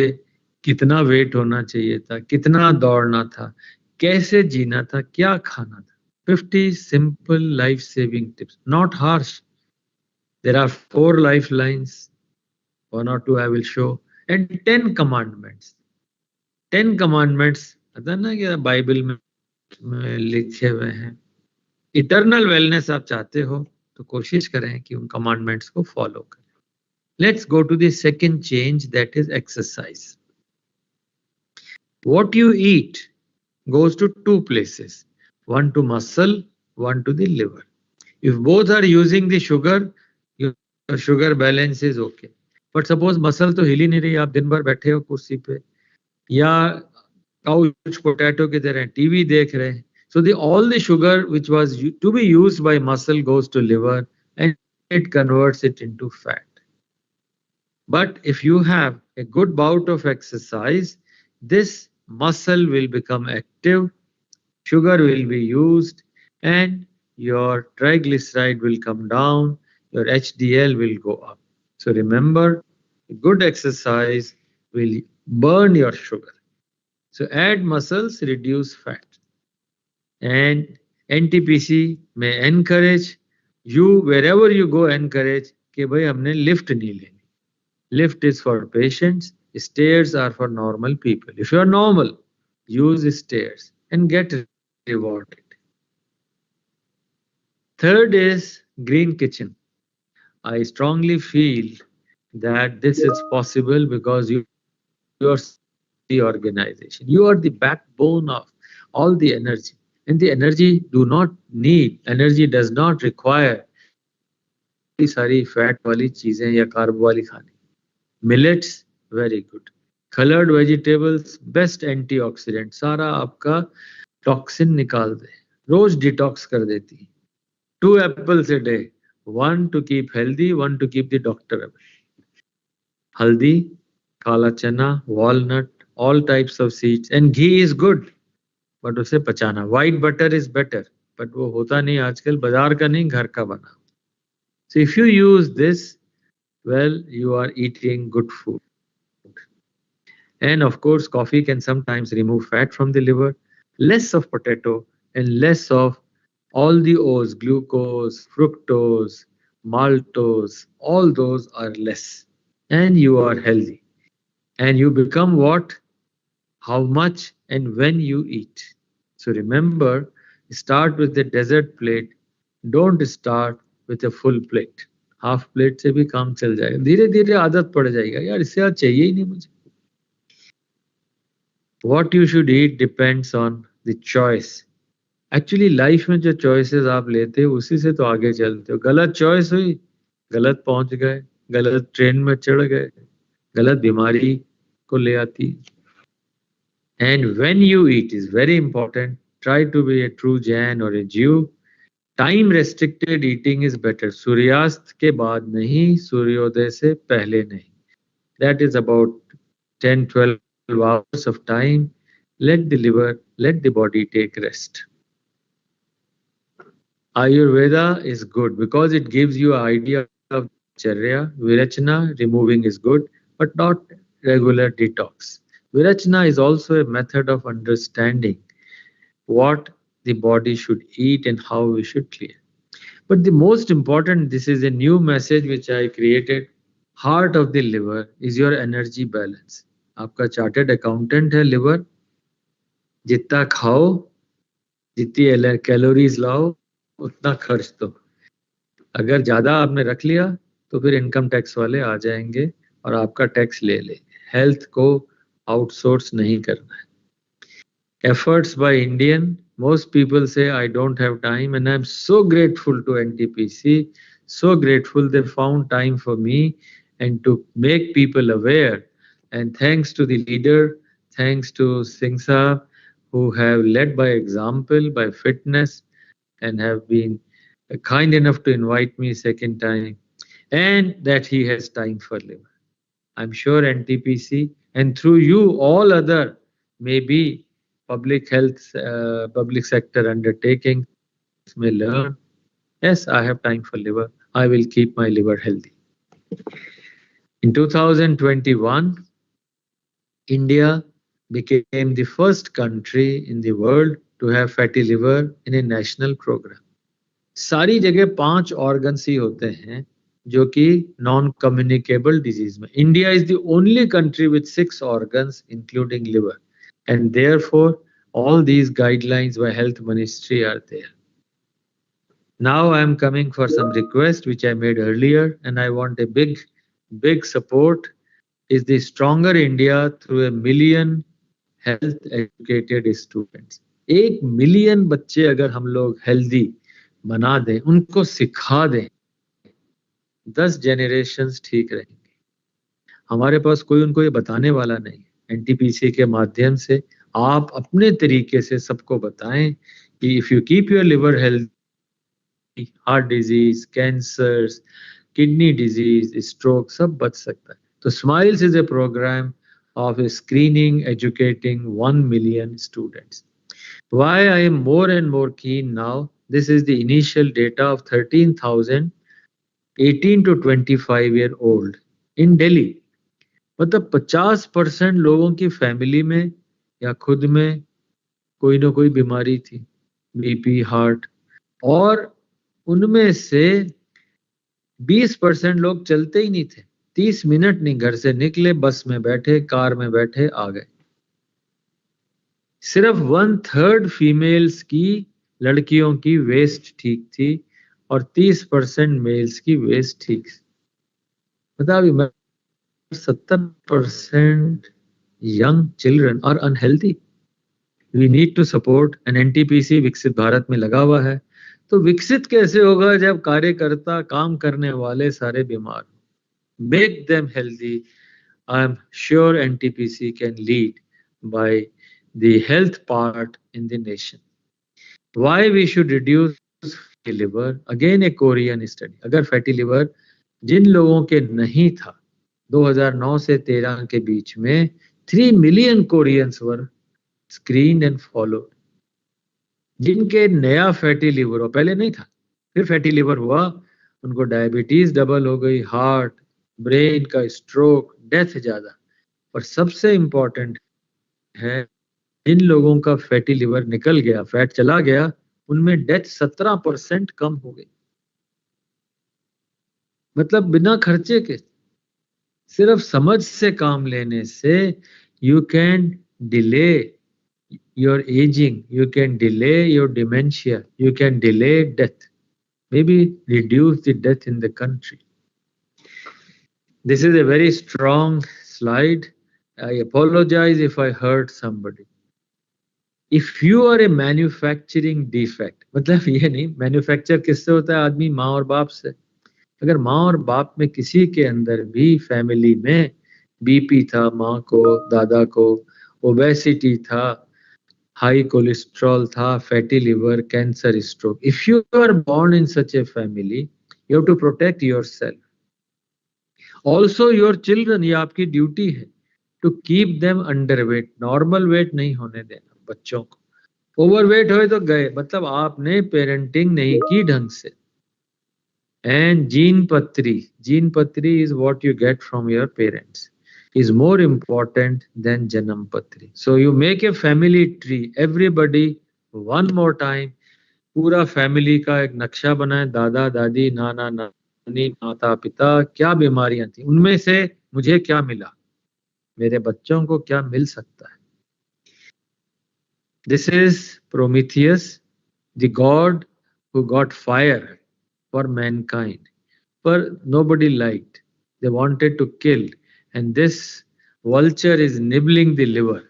कितना वेट होना चाहिए था, कितना दौड़ना था, कैसे जीना था, क्या खाना था। 50 simple life-saving tips, not harsh. There are 4 lifelines, 1 or 2 I will show, and 10 commandments. 10 commandments, आता ना कि बाइबल में में लिखे हुए हैं। इटर्नल वेलनेस आप चाहते हो तो कोशिश करें कि उन कमांडमेंट्स को फॉलो करें। Let's go to the second change, that is exercise. What you eat goes to two places, one to muscle, one to the liver. If both are using the sugar, your sugar balance is okay. But suppose muscle तो हिल ही नहीं रही, आप दिन भर बैठे हो कुर्सी पे या काउच पोटैटो की तरह टीवी देख रहे हैं. So all the sugar which was to be used by muscle goes to liver and it converts it into fat. But if you have a good bout of exercise, this muscle will become active, sugar will be used, and your triglyceride will come down, your HDL will go up. So remember, good exercise will burn your sugar. So add muscles, reduce fat. And NTPC may encourage you, wherever you go, encourage कि भाई हमने lift नहीं लेनी. Lift is for patients, stairs are for normal people. If you are normal, use stairs and get rewarded. Third is green kitchen. I strongly feel that this is possible because you are the organization. You are the backbone of all the energy. And the energy does not require सारी fat वाली चीजें या carb वाली खानी. Millets, very good. Colored vegetables, best antioxidant. सारा आपका toxin निकाल दे. रोज detox कर देती. 2 apples a day. 1 to keep healthy, 1 to keep the doctor away. Haldi, kala chana, walnut, all types of seeds. And ghee is good, but उसे पचाना. White butter is better, but वो होता नहीं आजकल. बाजार का नहीं, घर का बना. So if you use this, well, you are eating good food. And of course, coffee can sometimes remove fat from the liver. Less of potato and less of all the O's, glucose, fructose, maltose, all those are less. And you are healthy. And you become what, how much, and when you eat. So remember, start with the dessert plate. Don't start with a full plate. Half plate से भी काम चल जाएगा. धीरे धीरे आदत पड़ जाएगा, यार इससे आज चाहिए ही नहीं मुझे. What you should eat depends on the choice. Actually life में जो चॉइसेस आप लेते हो उसी से तो आगे चलते हो. गलत चॉइस हुई, गलत पहुंच गए, गलत ट्रेन में चढ़ गए, गलत बीमारी को ले आती. And when you eat is very important. Try to be a true Jain or a Jew. Time restricted eating is better. सूर्यास्त के बाद नहीं, सूर्योदय से पहले नहीं. That is about 10-12 hours of time. Let the liver, let the body take rest. Ayurveda is good because it gives you an idea of charya. Virachana, removing is good, but not regular detox. Virachana is also a method of understanding what the body should eat and how we should clear. But the most important, this is a new message which I created. Heart of the liver is your energy balance. आपका चार्टेड अकाउंटेंट है लिवर. जितना खाओ, जितनी कैलोरीज लाओ, उतना खर्च दो. अगर ज्यादा आपने रख लिया तो फिर इनकम टैक्स वाले आ जाएंगे और आपका टैक्स ले लेंगे. हेल्थ को आउटसोर्स नहीं करना है. Efforts by Indian, most people say I don't have time, and I'm so grateful to NTPC, so grateful they found time for me and to make people aware. And thanks to the leader, thanks to Singh Saab, who have led by example, by fitness, and have been kind enough to invite me second time, and that he has time for liver. I'm sure NTPC and through you all other maybe public health, public sector undertaking may learn. Yes, I have time for liver. I will keep my liver healthy. In 2021, India became the first country in the world to have fatty liver in a national program. सारी जगह 5 organs ही होते हैं जो कि non-communicable disease में. India is the only country with 6 organs including liver. And therefore, All these guidelines by Health Ministry are there. Now I am coming for some request which I made earlier, and I want a big support is the stronger India through 1 million health educated students. 1 million बच्चे अगर हम लोग हेल्दी बना दें, उनको सिखा दें, 10 जनरेशंस ठीक रहेंगे। हमारे पास कोई उनको ये बताने वाला नहीं। एनटीपीसी के माध्यम से आप अपने तरीके से सबको बताएं कि if you keep your liver health, heart disease, cancers, kidney disease, stroke सब बच सकता है। तो Smiles is a programme of screening, educating 1 million students. Why I am more and more keen now, this is the initial data of 13,000 18 to 25 year old in Delhi. मतलब 50% लोगों की फैमिली में या खुद में कोई ना कोई बीमारी थी, बीपी, हार्ट, और उनमें से 20% लोग चलते ही नहीं थे। 30 मिनट नहीं घर से निकले, बस में बैठे, कार में बैठे, आ गए। सिर्फ 1/3 फीमेल्स की, लड़कियों की वेस्ट ठीक थी और 30% मेल्स की वेस्ट ठीक। मतलब 70% young children are unhealthy. We need to support, and NTPC विकसित भारत में लगा हुआ है। तो विकसित कैसे होगा जब कार्यकर्ता, काम करने वाले सारे बीमार? Make them healthy. I am sure NTPC can lead by the health part in the nation. Why we should reduce fatty liver? Again a Korean study. अगर fatty liver जिन लोगों के नहीं था 2009 से 13 के बीच में 3 million Koreans were screened and followed. जिनके नया फैटी लिवर हो, पहले नहीं था, फिर फैटी लिवर हुआ, उनको डायबिटीज डबल हो गई, हार्ट, ब्रेन का स्ट्रोक, डेथ ज्यादा। पर सबसे इंपॉर्टेंट है जिन लोगों का फैटी लिवर निकल गया, फैट चला गया, उनमें डेथ 17% कम हो गई। मतलब बिना खर्चे के, सिर्फ समझ से काम लेने से you can delay your aging, you can delay your dementia, you can delay death, maybe reduce the death in the country. This is a very strong slide. I apologize if I hurt somebody. If you are a manufacturing defect, मतलब ये नहीं, मैन्युफैक्चर किससे होता है? आदमी माँ और बाप से। अगर माँ और बाप में किसी के अंदर भी फैमिली में बीपी था, माँ को, दादा को, ओबेसिटी था, high cholesterol tha, fatty liver, cancer, stroke. If you are born in such a family, you have to protect yourself. Also your children, ये आपकी ड्यूटी है to keep them underweight. Normal weight नहीं होने देना बच्चों को। ओवरवेट होए तो गए, मतलब आपने पेरेंटिंग नहीं की ढंग से। And gene patri is what you get from your parents, is more important than Janam Patri. So you make a family tree, everybody, one more time, पूरा फैमिली का एक नक्शा बनाए, दादा दादी, नाना नानी, माता पिता, क्या बीमारियां थी, उनमें से मुझे क्या मिला, मेरे बच्चों को क्या मिल सकता है। This is Prometheus, the god who got fire for mankind, but nobody liked. They wanted to kill, and this vulture is nibbling the liver.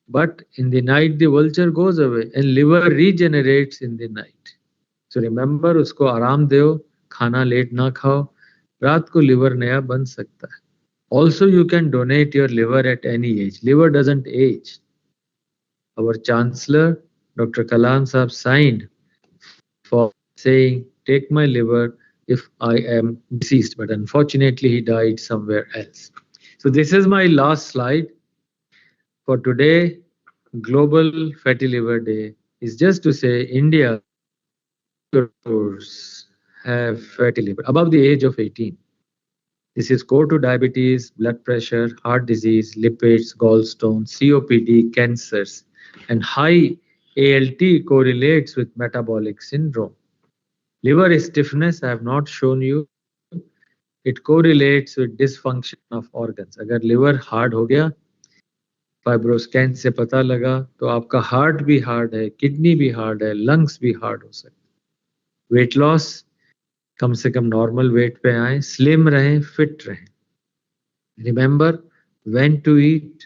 But in the night the vulture goes away and liver regenerates in the night. So remember, उसको आराम दो, खाना लेट ना खाओ, रात को liver नया बन सकता है. Also you can donate your liver at any age. Liver doesn't age. Our Chancellor, Dr. Kalam Sahab, signed for saying, take my liver if I am deceased, but unfortunately he died somewhere else. So this is my last slide for today. Global Fatty Liver Day is just to say India have fatty liver above the age of 18. This is core to diabetes, blood pressure, heart disease, lipids, gallstones, COPD, cancers, and high ALT correlates with metabolic syndrome. Liver stiffness, I have not shown you. It correlates with dysfunction of organs. अगर liver hard हो गया, फाइब्रोस्कैन से पता लगा तो आपका हार्ट भी हार्ड है, किडनी भी हार्ड है, लंग्स भी हार्ड हो सकते। वेट लॉस, कम से कम नॉर्मल वेट पे आए, स्लिम रहें, फिट रहें। Remember when to eat,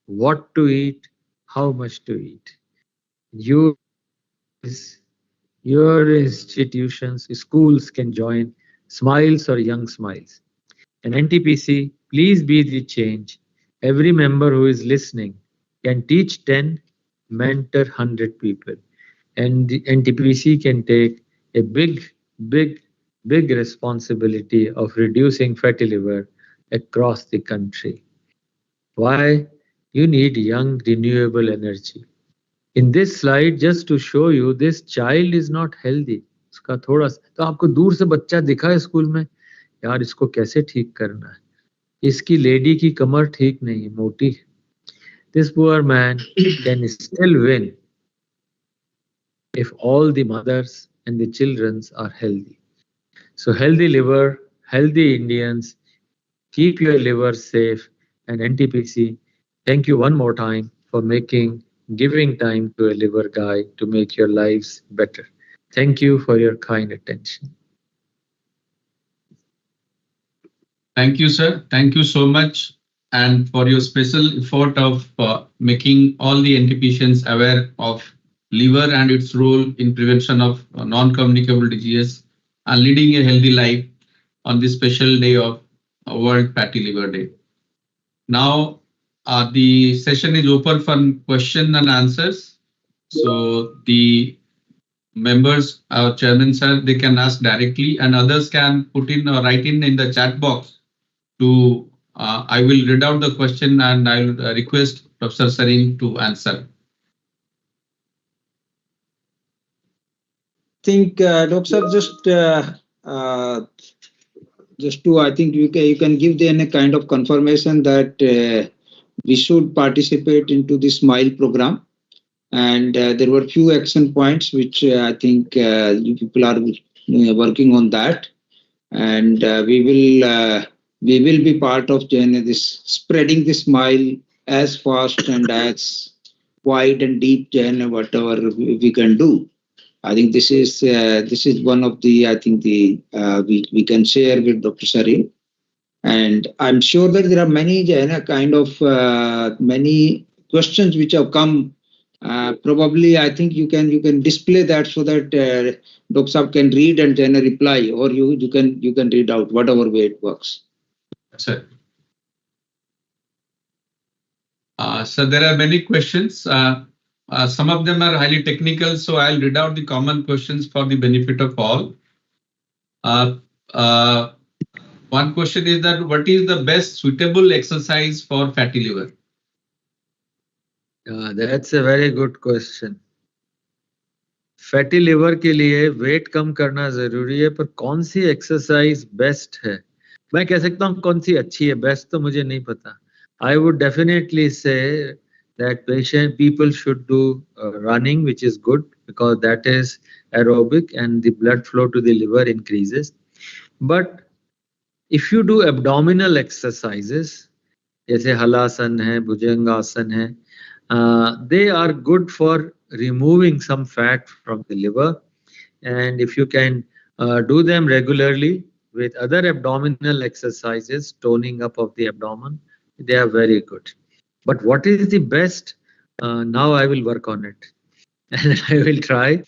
what to eat, how much to eat. Your institutions, schools can join Smiles or Young Smiles. And NTPC, please be the change. Every member who is listening can teach 10, mentor 100 people. And the NTPC can take a big responsibility of reducing fatty liver across the country. Why? You need young, renewable energy. In this slide, just to show you, this child is not healthy. उसका थोड़ा तो आपको दूर से बच्चा दिखा है स्कूल में, यार इसको कैसे ठीक करना है, इसकी लेडी की कमर ठीक नहीं, मोटी है. This poor man can still win if all the mothers and the children are healthy. So healthy liver, healthy Indians, keep your liver safe. And NTPC, thank you one more time for giving time to a liver guy to make your lives better. Thank you for your kind attention. Thank you, sir. Thank you so much, and for your special effort of making all the NTPCians aware of liver and its role in prevention of non-communicable diseases and leading a healthy life on this special day of World Fatty Liver Day. Now, the session is open for question and answers. So the members, our chairman sir, they can ask directly, and others can put in or write in the chat box. I will read out the question and I will request Professor Sareen to answer. I think, Dr. just to, I think you can give them a kind of confirmation that we should participate into the SMILE program. And there were few action points which I think you people are working on that. And we will be part of this spreading the SMILE as fast and as wide and deep whatever we can do. I think this is one of the, I think we can share with Dr. Sareen. And I'm sure that there are many many questions which have come. Probably, I think you can display that so that Dr. Saab can read and then reply, or you can read out whatever way it works. Sir, so there are many questions. Some of them are highly technical, so I'll read out the common questions for the benefit of all. One question is that what is the best suitable exercise for fatty liver? That's a very good question. Fatty liver के लिए वेट कम करना जरूरी है, पर कौन सी एक्सरसाइज बेस्ट है? मैं कह सकता हूँ कौन सी अच्छी है, बेस्ट तो मुझे नहीं पता. I would definitely say that people should do running, which is good because that is aerobic and the blood flow to the liver increases. But if you do abdominal exercises, जैसे हलासन है, भुजंगासन है, they are good for removing some fat from the liver. And if you can do them regularly with other abdominal exercises, toning up of the abdomen, they are very good. But what is the best? Now I will work on it and I will try.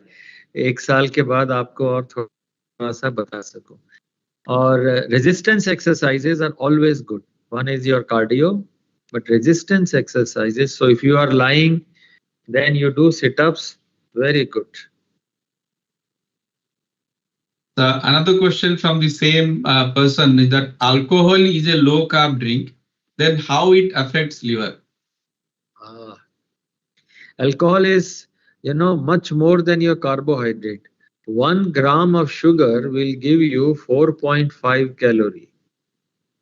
एक साल के बाद आपको और थोड़ा सा बता सकूं. और resistance exercises are always good. One is your cardio, but resistance exercises. So if you are lying, then you do sit-ups. Very good. Another question from the same person is that alcohol is a low-carb drink. Then how it affects liver? Alcohol is, much more than your carbohydrate. 1 gram of sugar will give you 4.5 calories.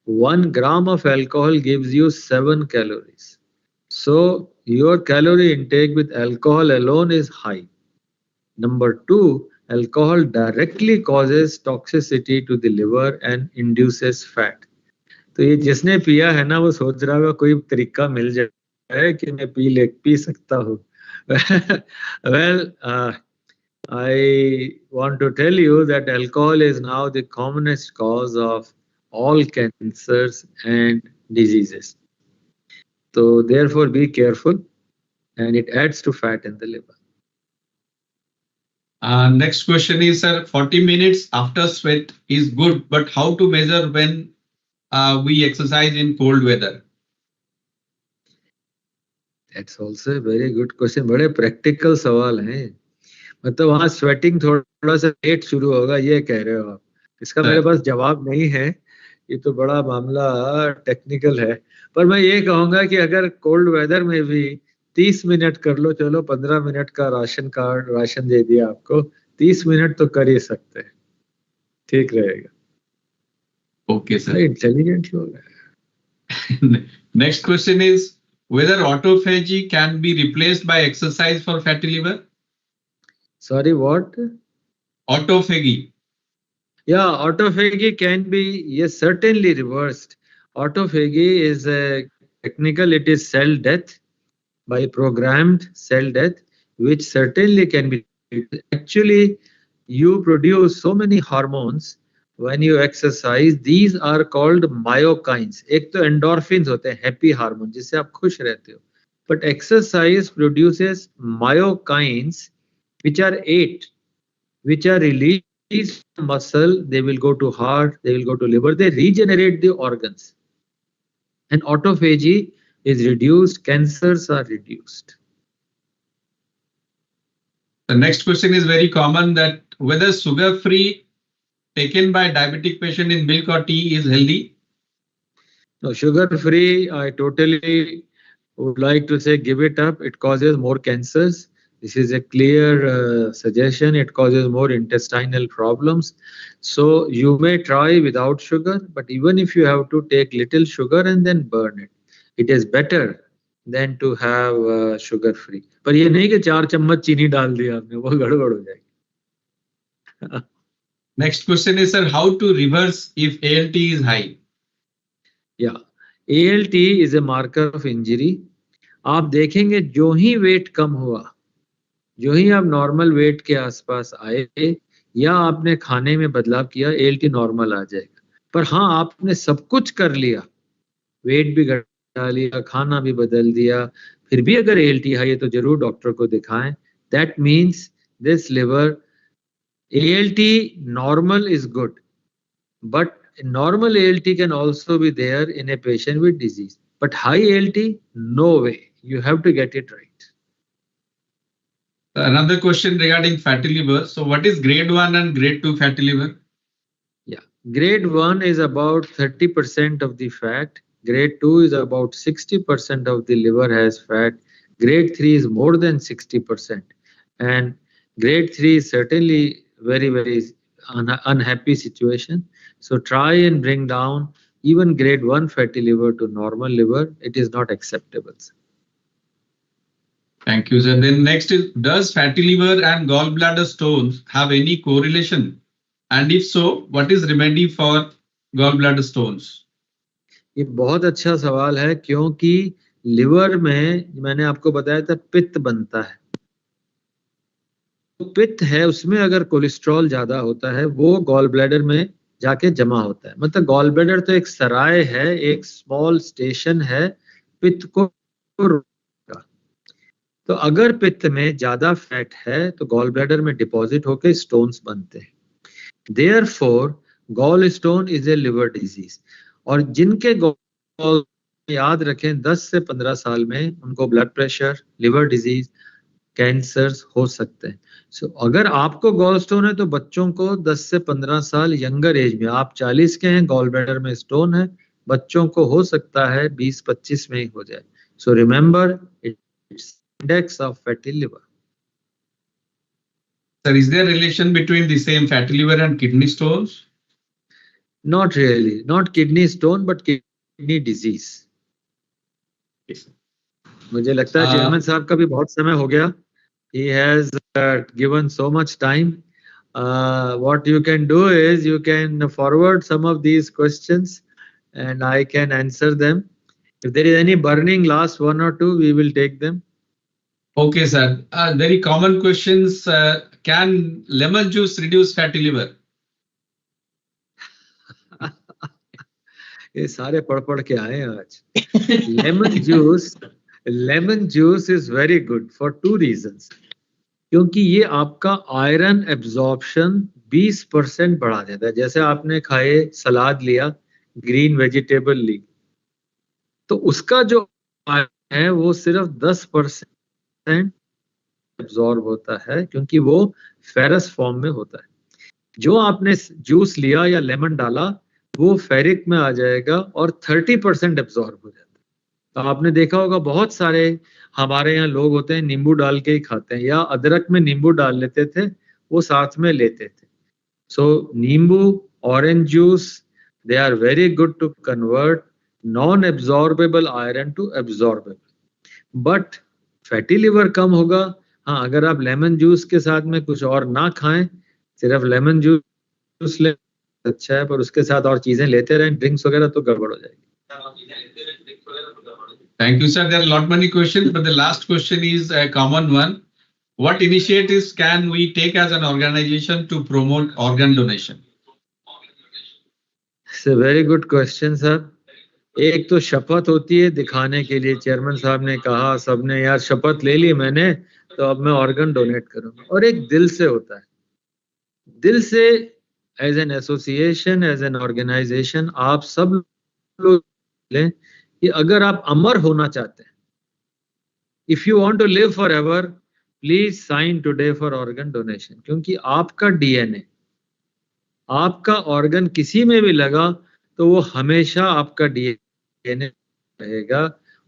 1 gram of alcohol gives you 7 calories. So your calorie intake with alcohol alone is high. Number 2, alcohol directly causes toxicity to the liver and induces fat. तो ये जिसने पिया है ना, वो सोच रहा होगा कोई तरीका मिल है कि मैं पी सकता हूँ. Well, I want to tell you that alcohol is now the commonest cause of all cancers and diseases. So therefore be careful, and it adds to fat in the liver. Next question is, sir, 40 minutes after sweat is good, but how to measure when we exercise in cold weather? That's also a very good question. बड़े practical सवाल हैं. मतलब वहाँ स्वेटिंग थोड़ा सा लेट शुरू होगा, ये कह रहे हो आप. इसका मेरे पास जवाब नहीं है. ये तो बड़ा मामला टेक्निकल है. पर मैं ये कहूँगा कि अगर कोल्ड वेदर में भी 30 मिनट कर लो, चलो 15 मिनट का राशन दे दिया आपको, 30 मिनट तो कर ही सकते हैं, ठीक रहेगा. Okay sir. इंटेलिजेंट लोग हैं. Next question is whether autophagy can be replaced by exercise for fatty liver? Sorry, what? Autophagy. Yeah, autophagy can be, yes, certainly reversed. Autophagy is a technical, it is cell death, by programmed cell death, which certainly can be. Actually, you produce so many hormones when you exercise. These are called myokines. एक तो endorphins होते हैं, happy hormone, जिससे आप खुश रहते हो. But exercise produces myokines, which are 8, which are released from muscle. They will go to heart, they will go to liver, they regenerate the organs. And autophagy is reduced, cancers are reduced. The next question is very common, that whether sugar-free taken by diabetic patient in milk or tea is healthy? No, sugar-free, I totally would like to say give it up. It causes more cancers. This is a clear suggestion. It causes more intestinal problems. So you may try without sugar, but even if you have to take little sugar and then burn it, it is better than to have sugar-free. पर ये नहीं कि 4 चम्मच चीनी डाल दिया आपने, वो गड़बड़ हो जाएगी. Next question is, sir, how to reverse if ALT is high? Yeah, ALT is a marker of injury. आप देखेंगे जो ही वेट कम हुआ, जो ही आप नॉर्मल वेट के आसपास आए या आपने खाने में बदलाव किया, ALT नॉर्मल आ जाएगा. पर हाँ, आपने सब कुछ कर लिया, वेट भी घटा लिया, खाना भी बदल दिया, फिर भी अगर ALT हाई है तो जरूर डॉक्टर को दिखाएं. That means this liver, ALT normal is good, but normal ALT can also be there in a patient with disease. But high ALT, no way. You have to get it right. Another question regarding fatty liver. So what is grade 1 and grade 2 fatty liver? Yeah, grade 1 is about 30% of the fat. Grade 2 is about 60% of the liver has fat. Grade 3 is more than 60%. And grade 3 is certainly very, very unhappy situation. So try and bring down even grade 1 fatty liver to normal liver. It is not acceptable. Thank you, sir. Then next is, does fatty liver and gallbladder stones have any correlation? And if so, what is remedy for gallbladder stones? ये बहुत अच्छा सवाल है, क्योंकि लिवर में मैंने आपको बताया था पित्त बनता है. पित्त है, उसमें अगर कोलेस्ट्रॉल ज्यादा होता है वो गॉल ब्लैडर में जाके जमा होता है. मतलब गॉल ब्लैडर तो एक सराय है, एक स्मॉल स्टेशन है पित्त को रोकने का. तो अगर पित्त में ज्यादा फैट है तो गॉल ब्लैडर में डिपॉजिट होकर स्टोन्स बनते हैं. Therefore gall stone is a liver disease. और जिनके गॉल, याद रखें, 10 से 15 साल में उनको blood pressure, liver disease, cancers हो सकते हैं. सो अगर आपको गॉल स्टोन है तो बच्चों को 10 से 15 साल यंगर एज में, आप 40 के हैं, गॉल ब्लैडर में स्टोन है, बच्चों को हो सकता है 20-25 में ही हो जाए. So remember, it's index of fatty liver. Sir, is there a relation between the same fatty liver and kidney stones? Not really, not kidney stone but kidney disease. मुझे लगता है चेयरमैन साहब का भी बहुत समय हो गया. He has given so much time. What you can do is you can forward some of these questions and I can answer them. If there is any burning last one or two, we will take them. Okay, sir. Very common questions. Can lemon juice reduce fatty liver? ये सारे पढ़ के आए हैं आज. Lemon juice is very good for two reasons. क्योंकि ये आपका आयरन एब्जॉर्प्शन 20% बढ़ा देता है. जैसे आपने खाए सलाद लिया, ग्रीन वेजिटेबल ली, तो उसका जो आयरन है वो सिर्फ 10% एब्जॉर्ब होता है, क्योंकि वो फेरस फॉर्म में होता है. जो आपने जूस लिया या लेमन डाला वो फेरिक में आ जाएगा और 30% एब्जॉर्ब हो जाता है. तो आपने देखा होगा बहुत सारे हमारे यहाँ लोग होते हैं नींबू डाल के ही खाते हैं, या अदरक में नींबू डाल लेते थे, वो साथ में लेते थे. सो नींबू, orange juice, they are very good to convert non absorbable iron to absorbable. But fatty liver कम होगा. हाँ, अगर आप लेमन जूस के साथ में कुछ और ना खाएं, सिर्फ लेमन जूस ले अच्छा है, पर उसके साथ और चीजें लेते रहें, ड्रिंक्स वगैरह, तो गड़बड़ हो जाएगी. Thank you, sir. There are a lot many questions, but the last question is a common one. What initiatives can we take as an organization to promote organ donation? It's a very good question, sir. एक तो शपथ होती है दिखाने के लिए. चेयरमैन साहब ने कहा, सबने यार शपथ ले ली मैंने, तो अब मैं ऑर्गन डोनेट करूंगा. और एक दिल से होता है. दिल से as an association, as an organisation, आप सब लोग लें कि अगर आप अमर होना चाहते हैं, if you want to live for ever, please sign today for organ donation. क्योंकि आपका डीएनए, आपका ऑर्गन किसी में भी लगा तो वो हमेशा आपका डीएनए रहेगा.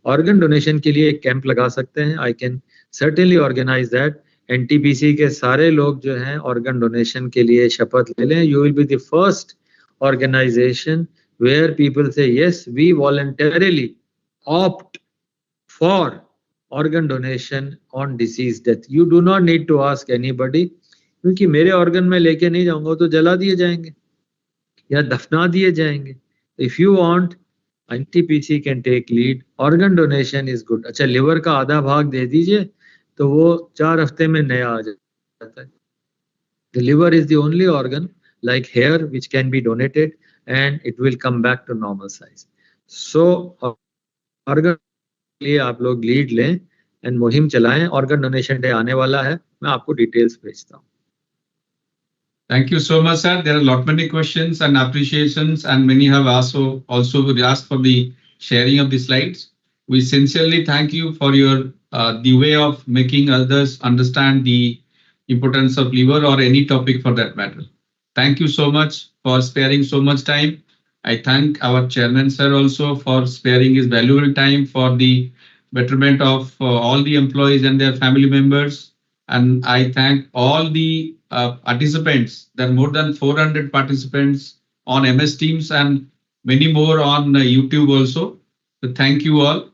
ऑर्गन डोनेशन के लिए एक कैंप लगा सकते हैं. I can certainly organise that. NTPC के सारे लोग जो हैं ऑर्गन डोनेशन के लिए शपथ ले लें. You will be the first organisation where people say, yes, we voluntarily opt for organ donation on deceased death. You do not need to ask anybody, क्योंकि मेरे ऑर्गन में लेके नहीं जाऊंगा तो जला दिए जाएंगे या दफना दिए जाएंगे. If you want, NTPC can take lead. Organ donation is good. अच्छा, लिवर का आधा भाग दे दीजिए तो वो 4 हफ्ते में नया आ जाता है. The liver is the only organ like hair which can be donated and it will come back to normal size. So organ के लिए आप लोग लीड लें एंड मुहिम चलाएं. ऑर्गन डोनेशन डे आने वाला है, मैं आपको डिटेल्स भेजता हूं. Thank you so much, sir. There are a lot many questions and appreciations, and many have also asked for the sharing of the slides. We sincerely thank you for your the way of making others understand the importance of liver or any topic for that matter. Thank you so much for sparing so much time. I thank our chairman, sir, also for sparing his valuable time for the betterment of all the employees and their family members. And I thank all the participants. There are more than 400 participants on MS Teams and many more on YouTube also. So thank you all.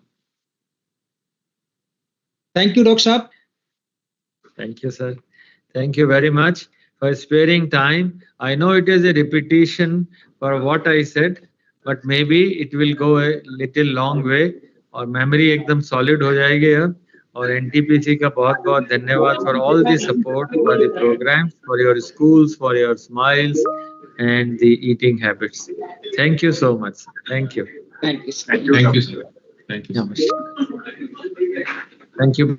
Thank you, Dr. Saab. Thank you, sir. Thank you very much for sparing time. I know it is a repetition for what I said, but maybe it will go a little long way और memory एकदम solid हो जाएगी अब. और NTPC का बहुत बहुत धन्यवाद for all the support for the programs, for your schools, for your smiles and the eating habits. Thank you so much. Thank you. Thank you. Thank you, sir. Thank you. Namaskar. Thank you.